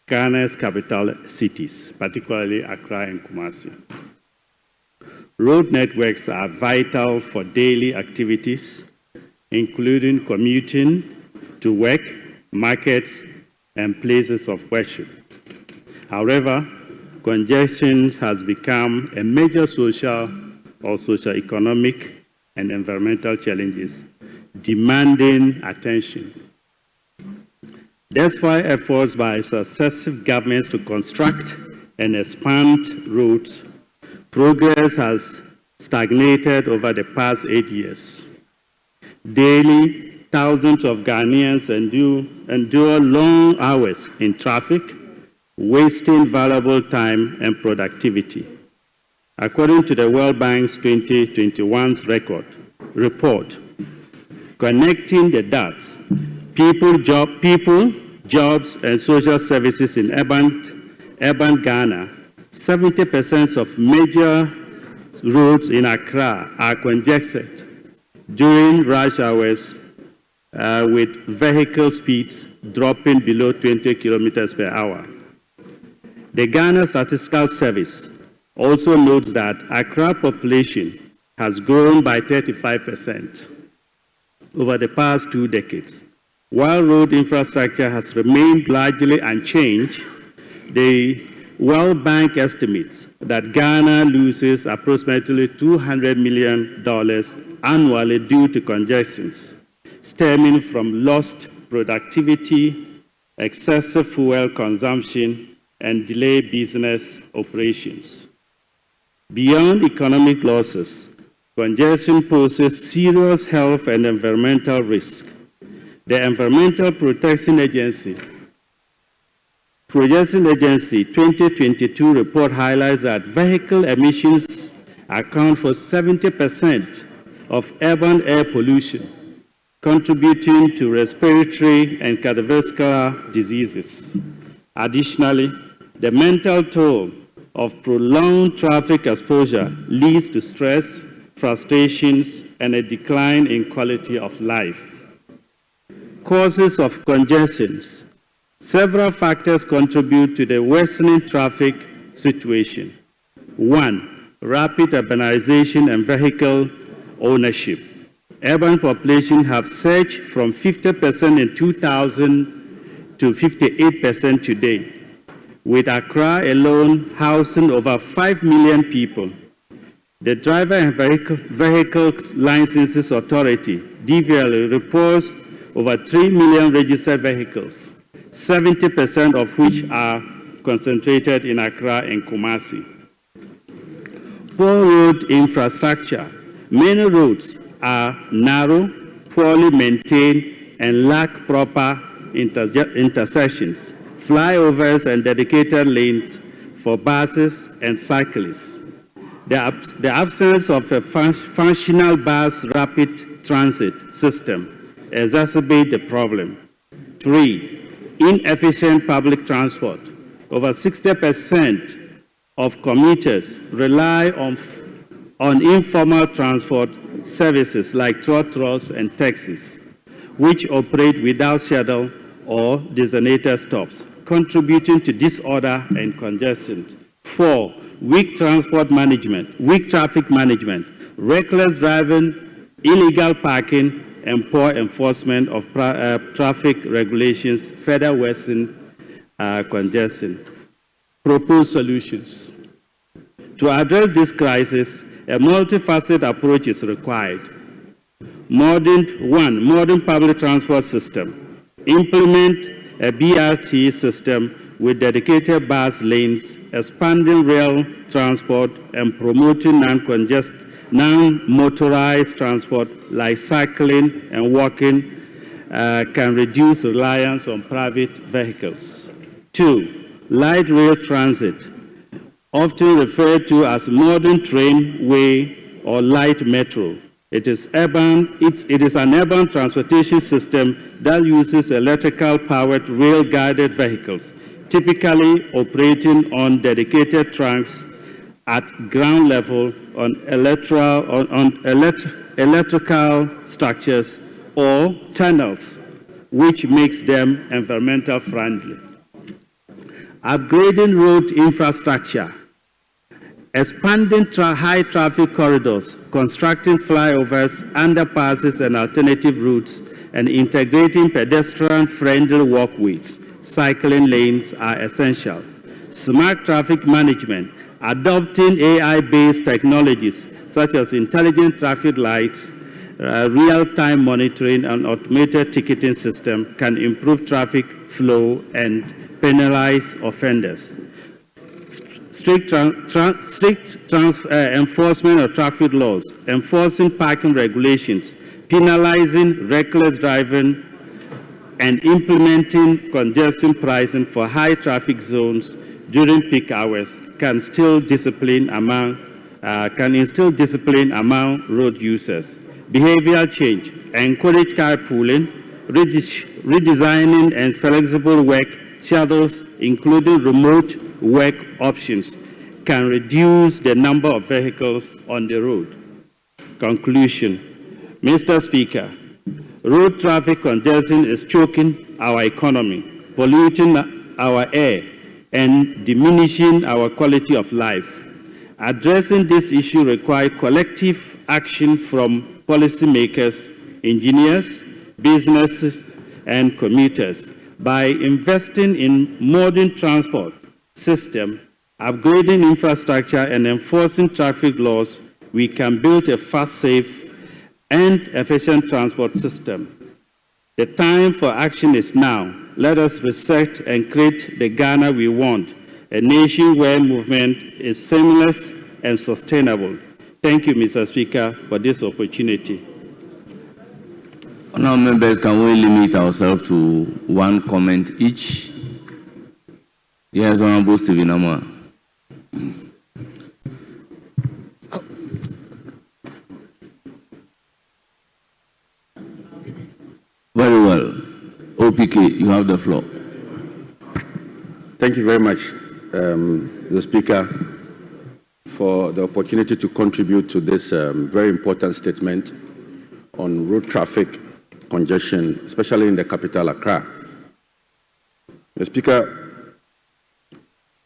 Ghana's capital cities, particularly Accra and Kumasi. Road networks are vital for daily activities, including commuting to work, markets, and places of worship. However, congestion has become a major social or socio-economic and environmental challenges, demanding attention. That's why efforts by successive governments to construct and expand roads, progress has stagnated over the past 8 years. Daily, thousands of Ghanaians endure long hours in traffic, wasting valuable time and productivity. According to the World Bank's 2021 report, connecting the dots, people, jobs, and social services in urban Ghana, 70% of major roads in Accra are congested during rush hours with vehicle speeds dropping below 20 kilometers per hour. The Ghana Statistical Service also notes that Accra population has grown by 35% over the past 2 decades. While road infrastructure has remained largely unchanged, the World Bank estimates that Ghana loses approximately $200 million annually due to congestions, stemming from lost productivity, excessive fuel consumption, and delayed business operations. Beyond economic losses, Congestion poses serious health and environmental risk. The Environmental Protection Agency 2022 report highlights that vehicle emissions account for 70% of urban air pollution, contributing to respiratory and cardiovascular diseases. Additionally, the mental toll of prolonged traffic exposure leads to stress, frustrations, and a decline in quality of life. Causes of congestions. Several factors contribute to the worsening traffic situation. 1. Rapid urbanization and vehicle ownership. Urban population have surged from 50% in 2000 to 58% today, with Accra alone housing over 5 million people. The Driver and Vehicle Licenses Authority, DVLA, reports over 3 million registered vehicles, 70% of which are concentrated in Accra and Kumasi. Poor road infrastructure. Many roads are narrow, poorly maintained, and lack proper intersections, flyovers, and dedicated lanes for buses and cyclists. The absence of a functional bus rapid transit system exacerbate the problem. 3. Inefficient public transport. Over 60% of commuters rely on informal transport services like trotros and taxis, which operate without schedule or designated stops, contributing to disorder and congestion. 4. Weak traffic management, reckless driving, illegal parking, and poor enforcement of traffic regulations further worsen congestion. Proposed solutions. To address this crisis, a multifaceted approach is required. Modern public transport system. Implement a BRT system with dedicated bus lanes, expanding rail transport, and promoting non-motorized transport like cycling and walking can reduce reliance on private vehicles. 2. Light rail transit, often referred to as modern trainway or light metro. It is an urban transportation system that uses electrical-powered rail-guided vehicles, typically operating on dedicated tracks at ground level on electrical structures or tunnels, which makes them environmental friendly. Upgrading road infrastructure, expanding high traffic corridors, constructing flyovers, underpasses, and alternative routes, and integrating pedestrian-friendly walkways, cycling lanes are essential. Smart traffic management, adopting AI-based technologies such as intelligent traffic lights, real-time monitoring, and automated ticketing system can improve traffic flow and penalize offenders. Strict enforcement of traffic laws, enforcing parking regulations, penalizing reckless driving, and implementing congestion pricing for high traffic zones during peak hours can instill discipline among road users. Behavioral change, encourage carpooling, redesigning and flexible work schedules, including remote work options, can reduce the number of vehicles on the road. Conclusion. Mr. Speaker, road traffic congestion is choking our economy, polluting our air, and diminishing our quality of life. Addressing this issue requires collective action from policymakers, engineers, businesses, and commuters. By investing in modern transport system, upgrading infrastructure, and enforcing traffic laws, we can build a fast, safe, and efficient transport system. The time for action is now. Let us reset and create the Ghana we want, a nation where movement is seamless and sustainable. Thank you, Mr. Speaker, for this opportunity. Honourable members, can we limit ourselves to one comment each? Yes, Honourable Stephen Amwa. Very well. OPK, you have the floor. Thank you very much, the Speaker, for the opportunity to contribute to this very important statement on road traffic congestion, especially in the capital, Accra. The Speaker,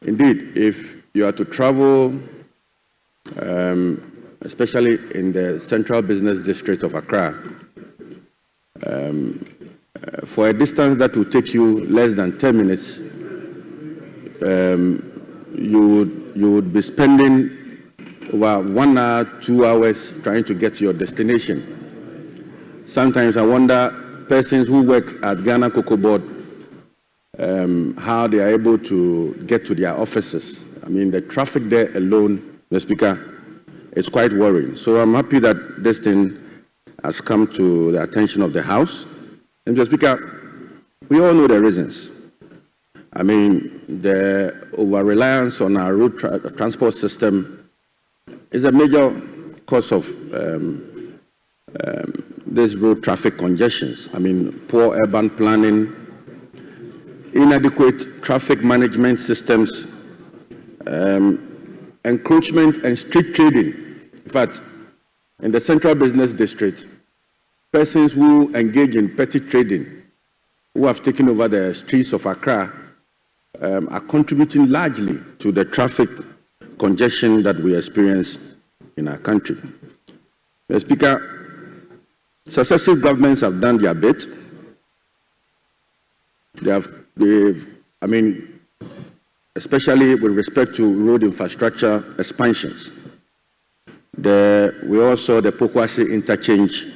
indeed, if you are to travel, especially in the central business district of Accra, for a distance that will take you less than 10 minutes, you would be spending over 1 hour, 2 hours trying to get to your destination. Sometimes I wonder, persons who work at Ghana Cocoa Board, how they are able to get to their offices. I mean, the traffic there alone, the Speaker, is quite worrying. So I'm happy that this thing has come to the attention of the House. And Mr. Speaker, we all know the reasons. I mean, the over-reliance on our road transport system is a major cause of this road traffic congestions. I mean, poor urban planning, inadequate traffic management systems, encroachment and street trading. In fact, in the central business district, persons who engage in petty trading, who have taken over the streets of Accra, are contributing largely to the traffic congestion that we experience in our country. Mr. Speaker, successive governments have done their bit. I mean, especially with respect to road infrastructure expansions. We also saw the Pokwasi interchange,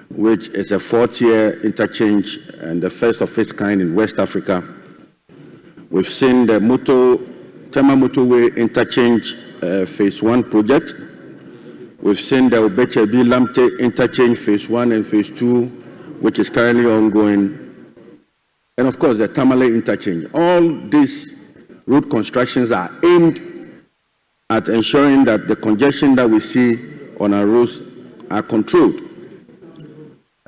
which is a 4-tier interchange and the first of its kind in West Africa. We've seen the Tema Motorway interchange phase 1 project. We've seen the Obechebi Lamte interchange phase 1 and phase 2, which is currently ongoing. And of course, the Tamale interchange. All these road constructions are aimed at ensuring that the congestion that we see on our roads are controlled.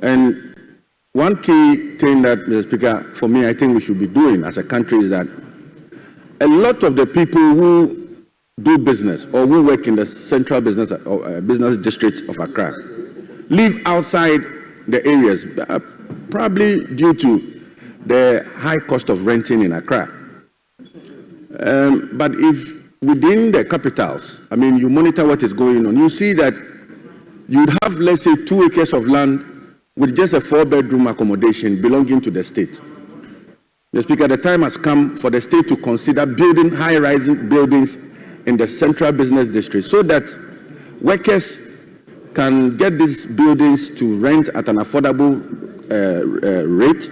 And one key thing that, Mr. Speaker, for me, I think we should be doing as a country is that a lot of the people who do business or who work in the central business district of Accra live outside the areas, probably due to the high cost of renting in Accra. But if within the capitals, I mean, you monitor what is going on, you see that you'd have, let's say, 2 acres of land with just a 4-bedroom accommodation belonging to the state. Mr. Speaker, the time has come for the state to consider building high-rising buildings in the central business district so that workers can get these buildings to rent at an affordable rate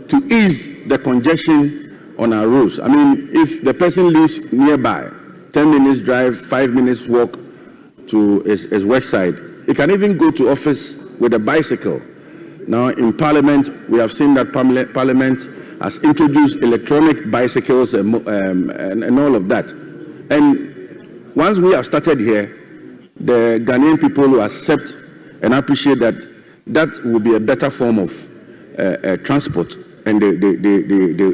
to ease the congestion on our roads. I mean, if the person lives nearby, 10 minutes drive, 5 minutes walk to his work site, he can even go to office with a bicycle. Now, in Parliament, we have seen that Parliament has introduced electronic bicycles and all of that. And once we have started here, the Ghanaian people will accept and appreciate that that will be a better form of transport, and they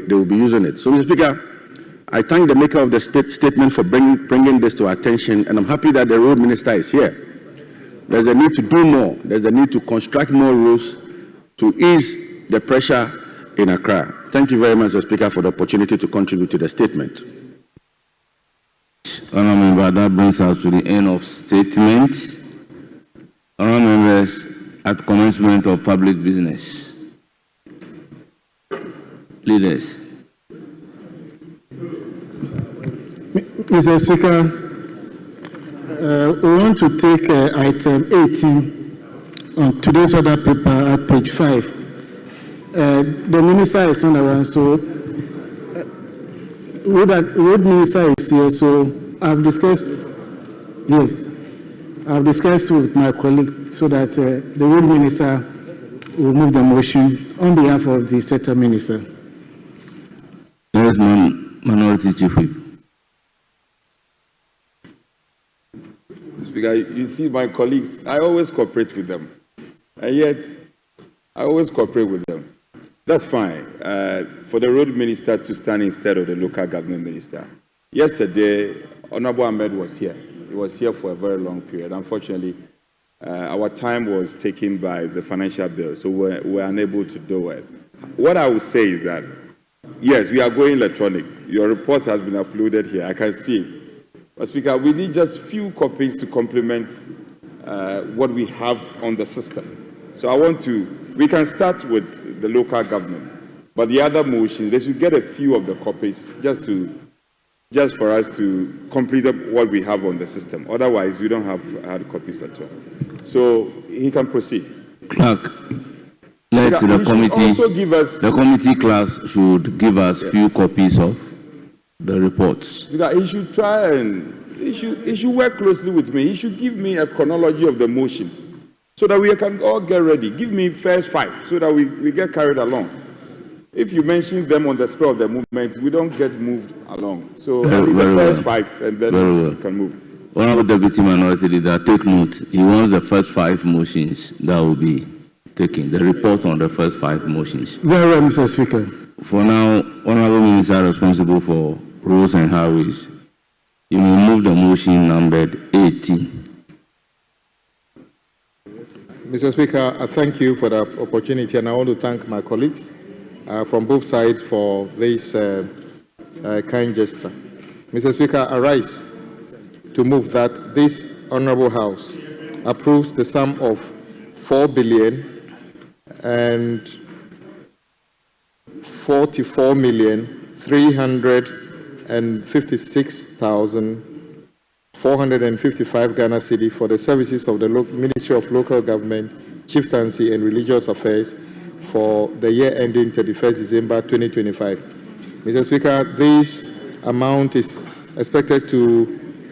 will be using it. So, Mr. Speaker, I thank the maker of the statement for bringing this to our attention, and I'm happy that the road minister is here. There's a need to do more. There's a need to construct more roads to ease the pressure in Accra. Thank you very much, Mr. Speaker, for the opportunity to contribute to the statement. Honourable Member, that brings us to the end of statements. Honourable members, at commencement of public business. Leaders. Mr. Speaker, we want to take item 18 on today's order paper at page 5. The minister is not around, so road minister is here, so I've discussed. Yes. I've discussed with my colleague so that the road minister will move the motion on behalf of the sector minister. Yes, Minority Chief Whip. Speaker, you see, my colleagues, I always cooperate with them. And yet, I always cooperate with them. That's fine. For the road minister to stand instead of the local government minister. Yesterday, Honorable Ahmed was here. He was here for a very long period. Unfortunately, our time was taken by the financial bill, so we're unable to do it. What I would say is that, yes, we are going electronic. Your report has been uploaded here. I can see it. But Speaker, we need just few copies to complement what we have on the system. So we can start with the local government, but the other motions, they should get a few of the copies just for us to complete up what we have on the system. Otherwise, we don't have hard copies at all. So he can proceed. Clerk, let the committee, also give us, the committee class should give us few copies of the reports. He should try and, he should work closely with me. He should give me a chronology of the motions so that we can all get ready. Give me first 5 so that we get carried along. If you mention them on the spur of the movement, we don't get moved along. So the first 5 and then we can move. Honorable Deputy Minority Leader, take note. He wants the first 5 motions that will be taken. The report on the first 5 motions. Very well, Mr. Speaker. For now, Honorable Minister responsible for roads and highways, you may move the motion numbered 80. Mr. Speaker, I thank you for the opportunity, and I want to thank my colleagues from both sides for this kind gesture. Mr. Speaker, I rise to move that this Honourable House approves the sum of 4 billion and 44,356,455 Ghana cedi for the services of the Ministry of Local Government, Chieftaincy and Religious Affairs for the year ending 31st December 2025. Mr. Speaker, this amount is expected to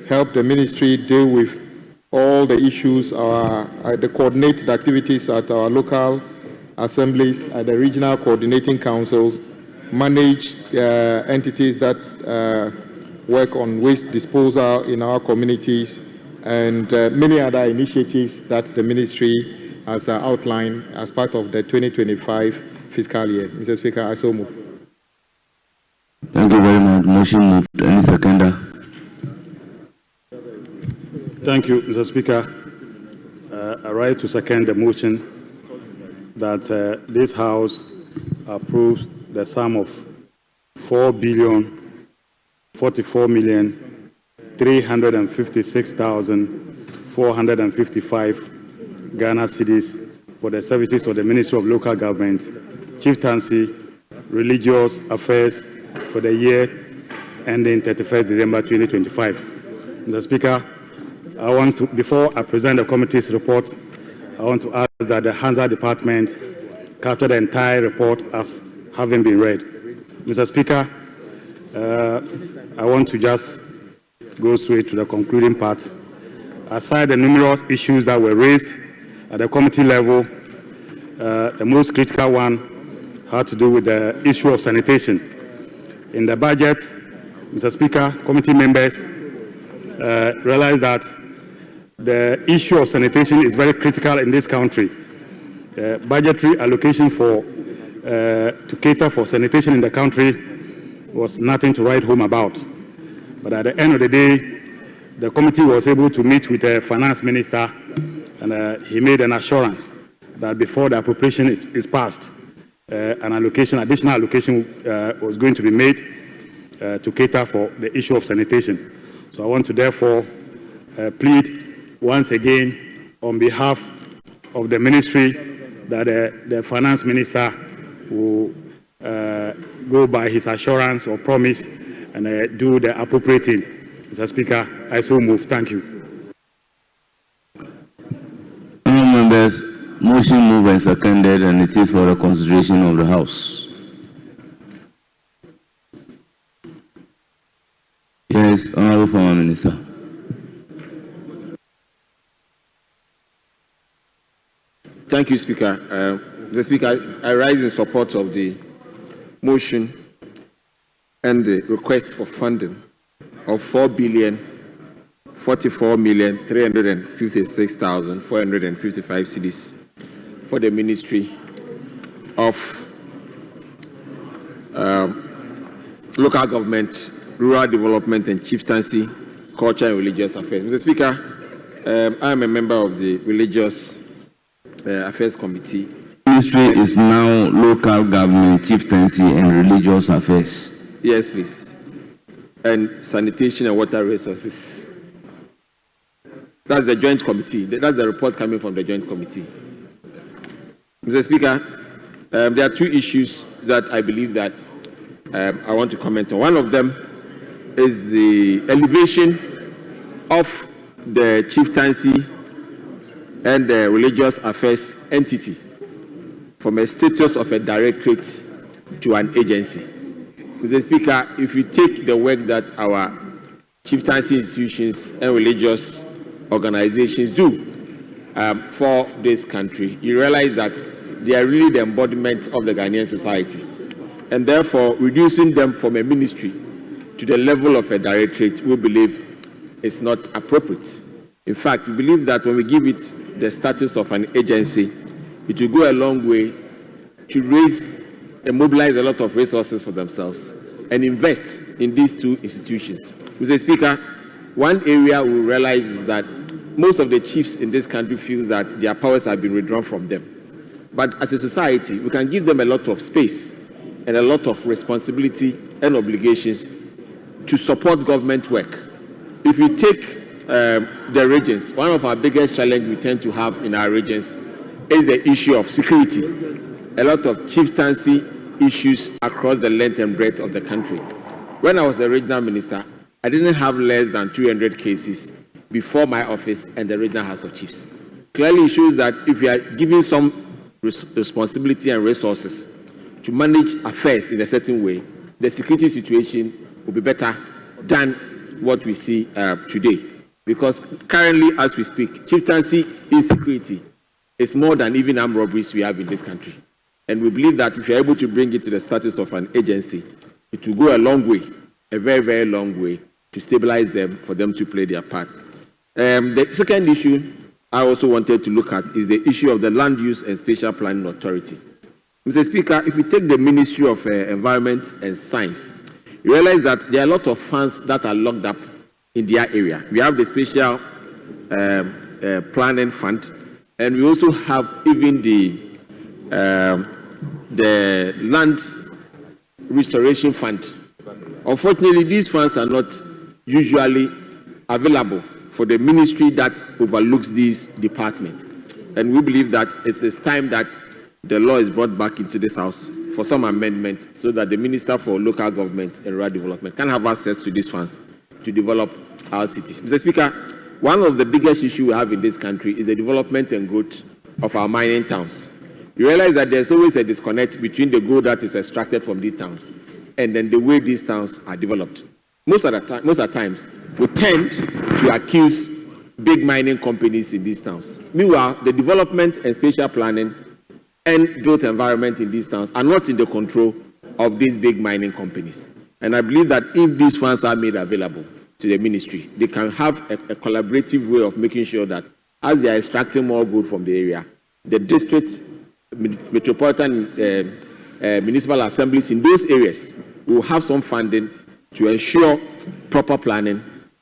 help the ministry deal with all the issues, the coordinated activities at our local assemblies, at the regional coordinating councils, manage entities that work on waste disposal in our communities, and many other initiatives that the ministry has outlined as part of the 2025 fiscal year. Mr. Speaker, I so move. Thank you very much. Motion moved. Any seconder? Thank you, Mr. Speaker. I rise to second the motion that this House approves the sum of 4,356,455 Ghana cedis for the services of the Ministry of Local Government, Chieftaincy, Religious Affairs for the year ending 31st December 2025. Mr. Speaker, I want to, before I present the committee's report, I want to ask that the Hansa Department capture the entire report as having been read. Mr. Speaker, I want to just go straight to the concluding part. Aside the numerous issues that were raised at the committee level, the most critical one had to do with the issue of sanitation. In the budget, Mr. Speaker, committee members realized that the issue of sanitation is very critical in this country. Budgetary allocation to cater for sanitation in the country was nothing to write home about. But at the end of the day, the committee was able to meet with the finance minister, and he made an assurance that before the appropriation is passed, an additional allocation was going to be made to cater for the issue of sanitation. So I want to therefore plead once again on behalf of the ministry that the finance minister will go by his assurance or promise and do the appropriating. Mr. Speaker, I so move. Thank you. Honourable members, motion moved and seconded, and it is for the consideration of the House. Yes, Honourable Former Minister. Thank you, Speaker. Mr. Speaker, I rise in support of the motion and the request for funding of 4,044,356,455 cedis for the Ministry of Local Government, Rural Development and Chieftaincy, Culture and Religious Affairs. Mr. Speaker, I am a member of the Religious Affairs Committee. Ministry is now Local Government, Chieftaincy and Religious Affairs. Yes, please. And Sanitation and Water Resources. That's the joint committee. That's the report coming from the joint committee. Mr. Speaker, there are two issues that I believe that I want to comment on. One of them is the elevation of the chieftaincy and the religious affairs entity from a status of a directorate to an agency. Mr. Speaker, if you take the work that our chieftaincy institutions and religious organizations do for this country, you realize that they are really the embodiment of the Ghanaian society. And therefore, reducing them from a ministry to the level of a directorate, we believe is not appropriate. In fact, we believe that when we give it the status of an agency, it will go a long way to raise and mobilize a lot of resources for themselves and invest in these two institutions. Mr. Speaker, one area we realize is that most of the chiefs in this country feel that their powers have been withdrawn from them. But as a society, we can give them a lot of space and a lot of responsibility and obligations to support government work. If you take the regions, one of our biggest challenges we tend to have in our regions is the issue of security. A lot of chieftaincy issues across the length and breadth of the country. When I was a regional minister, I didn't have less than 200 cases before my office and the regional House of Chiefs. Clearly it shows that if you are giving some responsibility and resources to manage affairs in a certain way, the security situation will be better than what we see today. Because currently, as we speak, chieftaincy insecurity is more than even armed robberies we have in this country. And we believe that if you're able to bring it to the status of an agency, it will go a long way, a very, very long way, to stabilize them, for them to play their part. The second issue I also wanted to look at is the issue of the Land Use and Spatial Planning Authority. Mr. Speaker, if you take the Ministry of Environment and Science, you realize that there are a lot of funds that are locked up in their area. We have the Spatial Planning Fund, and we also have even the Land Restoration Fund. Unfortunately, these funds are not usually available for the ministry that overlooks these departments. And we believe that it's time that the law is brought back into this House for some amendment so that the Minister for Local Government and Rural Development can have access to these funds to develop our cities. Mr. Speaker, one of the biggest issues we have in this country is the development and growth of our mining towns. You realize that there's always a disconnect between the gold that is extracted from these towns and then the way these towns are developed. Most of the times, we tend to accuse big mining companies in these towns. Meanwhile, the development and spatial planning and built environment in these towns are not in the control of these big mining companies. And I believe that if these funds are made available to the ministry, they can have a collaborative way of making sure that as they are extracting more gold from the area, the district, metropolitan municipal assemblies in those areas will have some funding to ensure proper planning,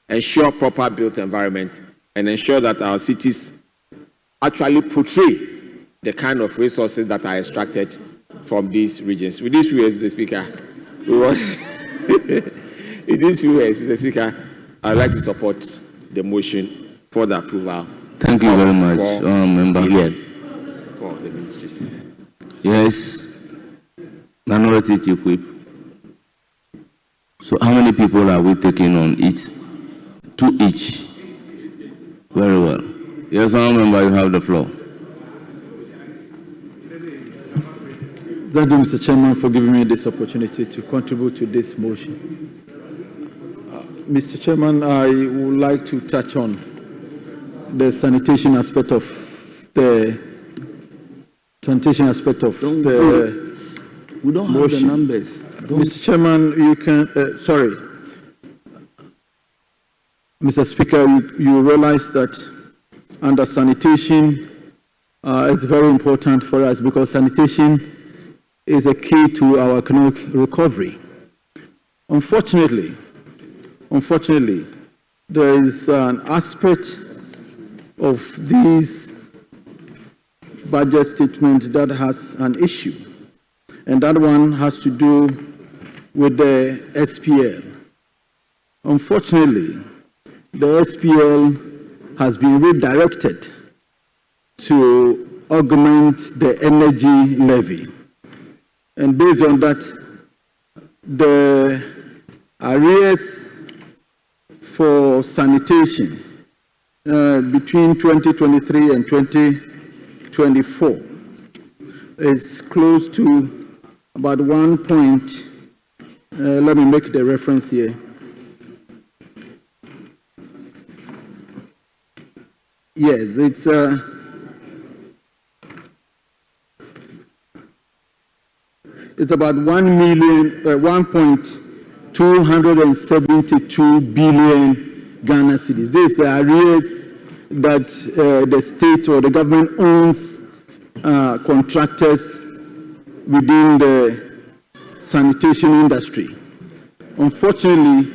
ensure proper built environment, and ensure that our cities actually portray the kind of resources that are extracted from these regions. With this view, Mr. Speaker, in this view, Mr. Speaker, I'd like to support the motion for the approval. Thank you very much, Member. For the ministries. Yes, Minority Chief Whip. So how many people are we taking on each? Two each. Very well. Yes, Member, you have the floor. Thank you, Mr. Chairman, for giving me this opportunity to contribute to this motion. Mr. Chairman, I would like to touch on the sanitation aspect of the sanitation aspect of the We don't have motion. the numbers. Mr. Chairman, you can, sorry. Mr. Speaker, you realize that under sanitation, it's very important for us because sanitation is a key to our economic recovery. Unfortunately, there is an aspect of this budget statement that has an issue, and that one has to do with the SPL. Unfortunately, the SPL has been redirected to augment the energy levy. And based on that, the arrears for sanitation between 2023 and 2024 is close to about let me make the reference here. Yes, it's about 1.272 billion Ghana cedis. This is the arrears that the state or the government owns contractors within the sanitation industry. Unfortunately,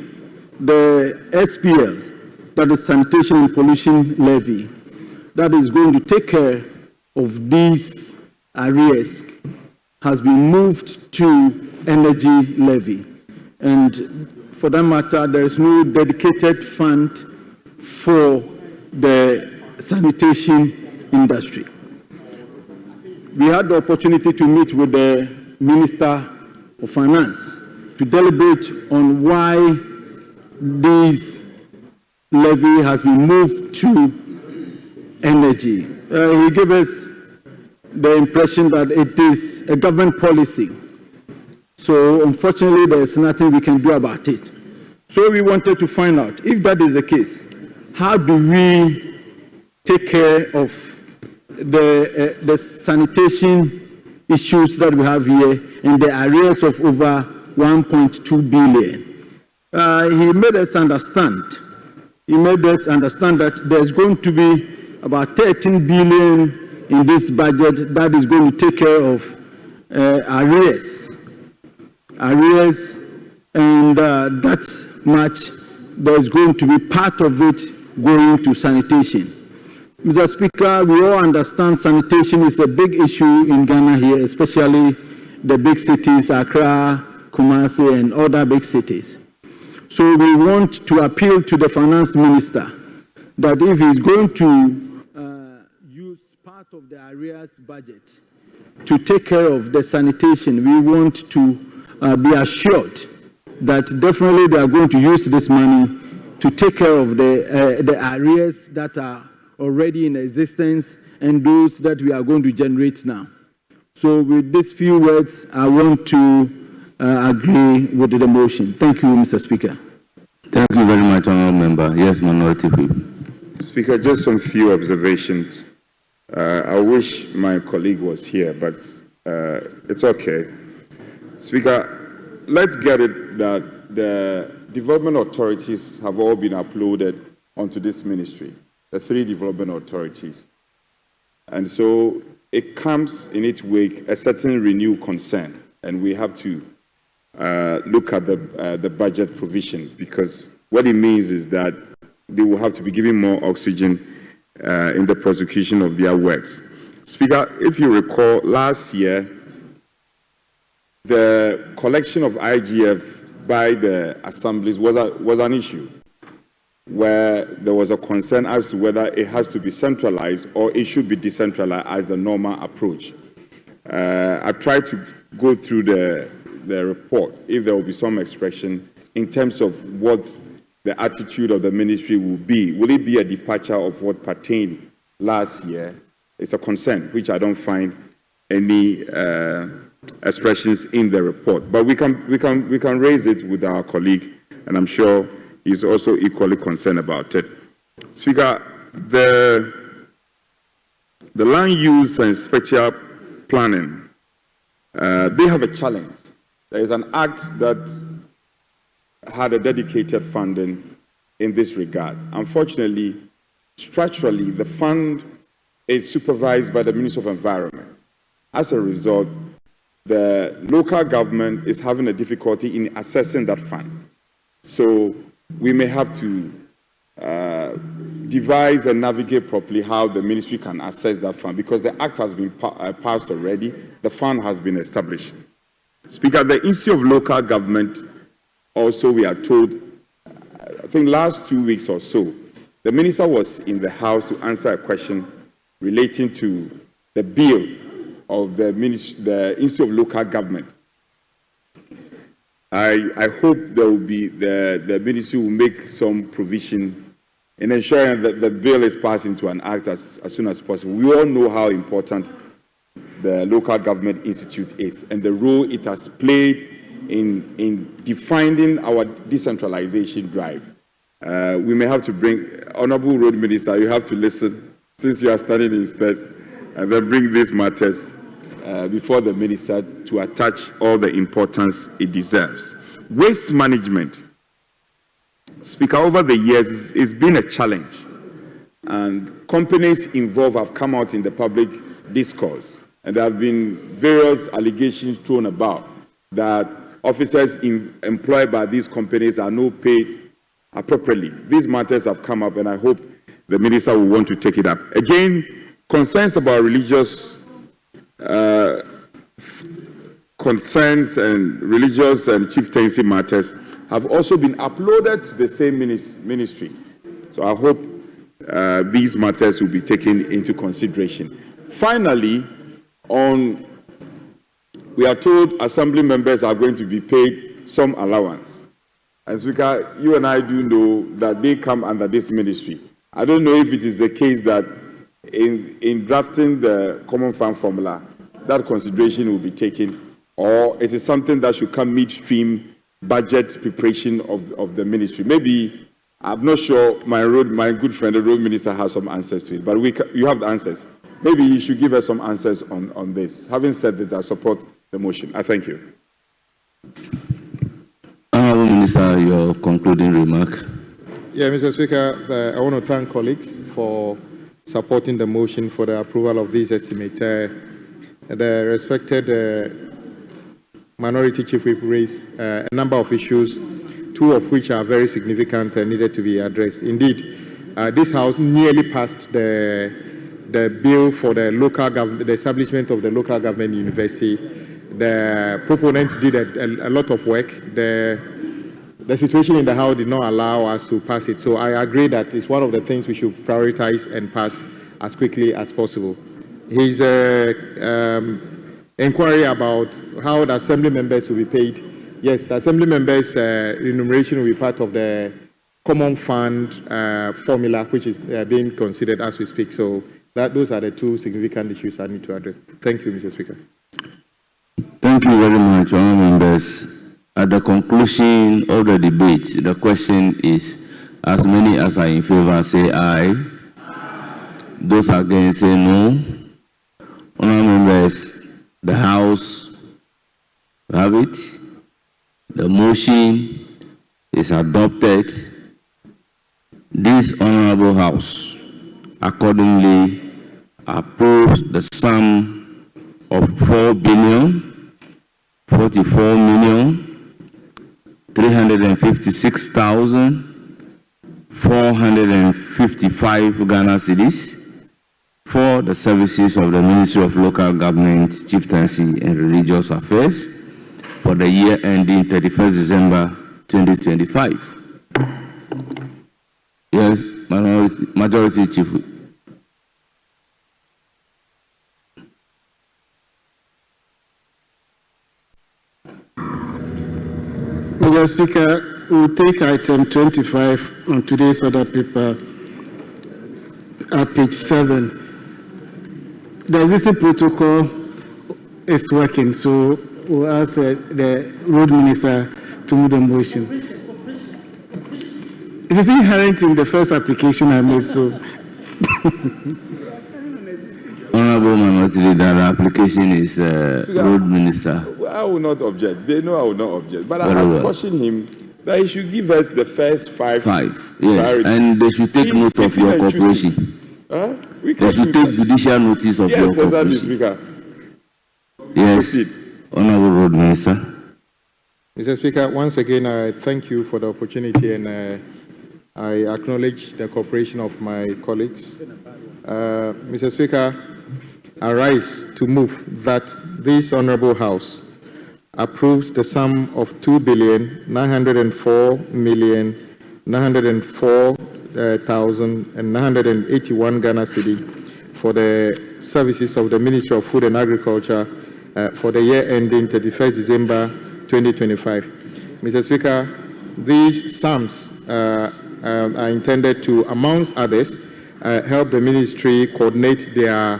the SPL, that is Sanitation and Pollution Levy, that is going to take care of these arrears, has been moved to energy levy. And for that matter, there is no dedicated fund for the sanitation industry. We had the opportunity to meet with the Minister of Finance to deliberate on why this levy has been moved to energy. He gave us the impression that it is a government policy. So unfortunately, there's nothing we can do about it. So we wanted to find out, if that is the case, how do we take care of the sanitation issues that we have here and the arrears of over 1.2 billion. He made us understand that there's going to be about 13 billion in this budget that is going to take care of arrears, and that much, there's going to be part of it going to sanitation. Mr. Speaker, we all understand sanitation is a big issue in Ghana here, especially the big cities, Accra, Kumasi, and other big cities. So we want to appeal to the finance minister that if he's going to use part of the arrears budget to take care of the sanitation, we want to be assured that definitely they are going to use this money to take care of the arrears that are already in existence and those that we are going to generate now. So with these few words, I want to agree with the motion. Thank you, Mr. Speaker. Thank you very much, Honourable Member. Yes, Minority Whip. Speaker, just some few observations. I wish my colleague was here, but it's okay. Speaker, let's get it that the development authorities have all been uploaded onto this ministry, the 3 development authorities. And so it comes in its wake a certain renewed concern, and we have to look at the budget provision, because what it means is that they will have to be given more oxygen in the prosecution of their works. Speaker, if you recall, last year, the collection of IGF by the assemblies was an issue, where there was a concern as to whether it has to be centralized or it should be decentralized as the normal approach. I've tried to go through the report, if there will be some expression in terms of what the attitude of the ministry will be. Will it be a departure of what pertained last year? It's a concern, which I don't find any expressions in the report. But we can raise it with our colleague, and I'm sure he's also equally concerned about it. Speaker, the land use and special planning, they have a challenge. There is an act that had a dedicated funding in this regard. Unfortunately, structurally, the fund is supervised by the Ministry of Environment. As a result, the local government is having a difficulty in assessing that fund. So we may have to devise and navigate properly how the ministry can assess that fund, because the act has been passed already, the fund has been established. Speaker, the Institute of Local Government, also we are told, I think last 2 weeks or so, the minister was in the House to answer a question relating to the bill of the Institute of Local Government. I hope there will be the ministry will make some provision in ensuring that the bill is passed into an act as soon as possible. We all know how important the Local Government Institute is and the role it has played in defining our decentralization drive. We may have to bring, Honorable Road Minister, you have to listen, since you are standing instead, and then bring these matters before the minister to attach all the importance it deserves. Waste management. Speaker, over the years, it's been a challenge, and companies involved have come out in the public discourse, and there have been various allegations thrown about that officers employed by these companies are not paid appropriately. These matters have come up, and I hope the minister will want to take it up. Again, concerns about religious concerns and religious and chieftaincy matters have also been uploaded to the same ministry. So I hope these matters will be taken into consideration. Finally, we are told assembly members are going to be paid some allowance. And Speaker, you and I do know that they come under this ministry. I don't know if it is the case that in drafting the common fund formula, that consideration will be taken, or it is something that should come midstream budget preparation of the ministry. Maybe, I'm not sure, my good friend, the road minister, has some answers to it, but you have the answers. Maybe you should give us some answers on this. Having said that, I support the motion. I thank you. Honourable Minister, your concluding remark. Yeah, Mr. Speaker, I want to thank colleagues for supporting the motion for the approval of these estimates. The respected Minority Chief Whip raised a number of issues, two of which are very significant and needed to be addressed. Indeed, this House nearly passed the bill for the local government, the establishment of the local government university. The proponent did a lot of work. The situation in the House did not allow us to pass it. So I agree that it's one of the things we should prioritize and pass as quickly as possible. His inquiry about how the assembly members will be paid. Yes, the assembly members' remuneration will be part of the common fund formula, which is being considered as we speak. So those are the two significant issues I need to address. Thank you, Mr. Speaker. Thank you very much, honourable members. At the conclusion of the debate, the question is, as many as are in favour say aye. Those against say no. Honourable members, the House have it. The motion is adopted. This Honourable House accordingly approves the sum of 4,356,455 Ghana cedis for the services of the Ministry of Local Government, Chieftaincy and Religious Affairs for the year ending 31st December 2025. Yes, Majority Chief. Mr. Speaker, we will take item 25 on today's order paper at page 7. The existing protocol is working, so we'll ask the road minister to move the motion. It is inherent in the first application I made, so. Honourable Honorable Mamatili, that application is Road Minister. I will not object. They know I will not object. But I Very have well. cautioned him that he should give us the first five. Yes, priorities. and they should take note of your cooperation. Huh? We They should take judicial notice of your Yes, exactly, cooperation. Speaker. Yes, Proceed. Honorable Road Minister. Mr. Speaker, once again, I thank you for the opportunity and I acknowledge the cooperation of my colleagues. Mr. Speaker, I rise to move that this Honorable House approves the sum of 2,904,904,981 Ghana cedi for the services of the Ministry of Food and Agriculture for the year ending 31st December 2025. Mr. Speaker, these sums are intended to, amongst others, help the ministry coordinate their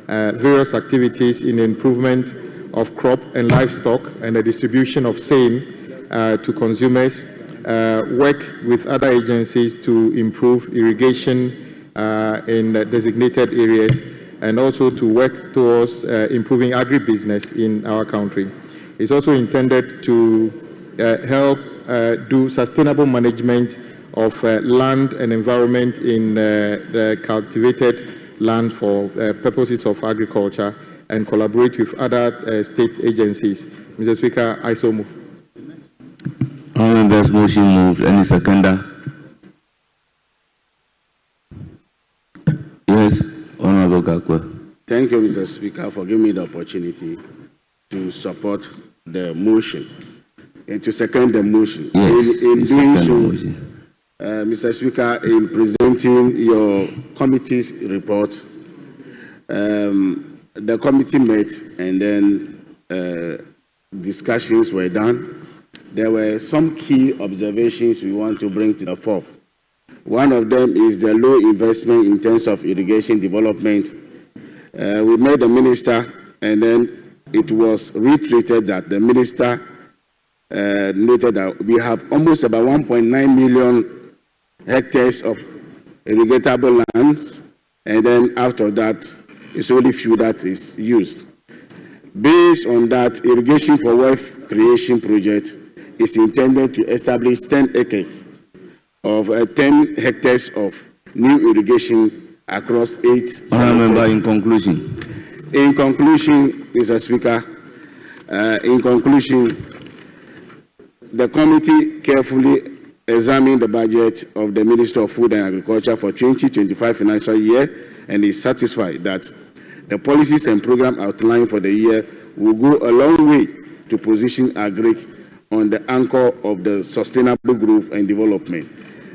various activities in the improvement of crop and livestock and the distribution of same to consumers, work with other agencies to improve irrigation in designated areas, and also to work towards improving agribusiness in our country. It's also intended to help do sustainable management of land and environment in the cultivated land for purposes of agriculture and collaborate with other state agencies. Mr. Speaker, I so move. Honorable motion moved. Any seconder? Yes, Honorable Gakwe. Thank you, Mr. Speaker, for giving me the opportunity to support the motion and to second the motion. Yes, in doing so, Mr. Mr. Speaker, in presenting your committee's report, the committee met and then discussions were done. There were some key observations we want to bring to the fore. One of them is the low investment in terms of irrigation development. We met the minister and then it was reiterated that the minister noted that we have almost about 1.9 million hectares of irrigatable lands, and then after that, it's only few that is used. Based on that, irrigation for wealth creation project is intended to establish 10 acres of 10 hectares of new irrigation across 8. Member, in conclusion. In conclusion, Mr. Speaker, in conclusion, the committee carefully examined the budget of the Ministry of Food and Agriculture for 2025 financial year and is satisfied that the policies and program outlined for the year will go a long way to position Agric on the anchor of the sustainable growth and development.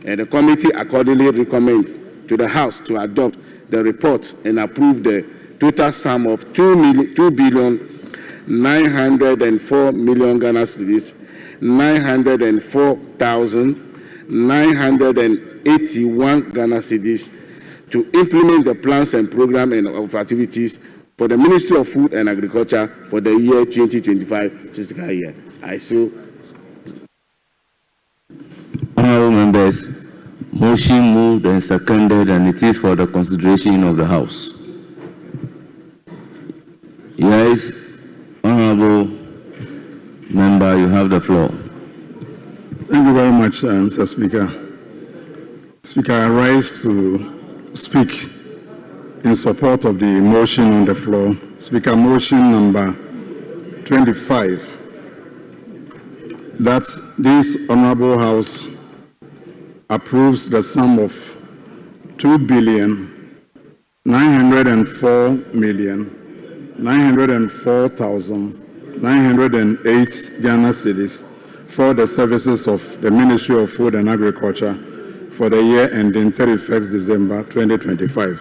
And the committee accordingly recommends to the House to adopt the report and approve the total sum of 2,904,000,000 Ghana cedis, 904,981 Ghana cedis to implement the plans and program and of activities for the Ministry of Food and Agriculture for the year 2025 fiscal year. I so. Honorable members, motion moved and seconded, and it is for the consideration of the House. Yes, Honorable Member, you have the floor. Thank you very much, Mr. Speaker. Speaker, I rise to speak in support of the motion on the floor. Speaker, motion number 25, that this Honorable House approves the sum of 2,904,904,908 Ghana cedis for the services of the Ministry of Food and Agriculture for the year ending 31st December 2025.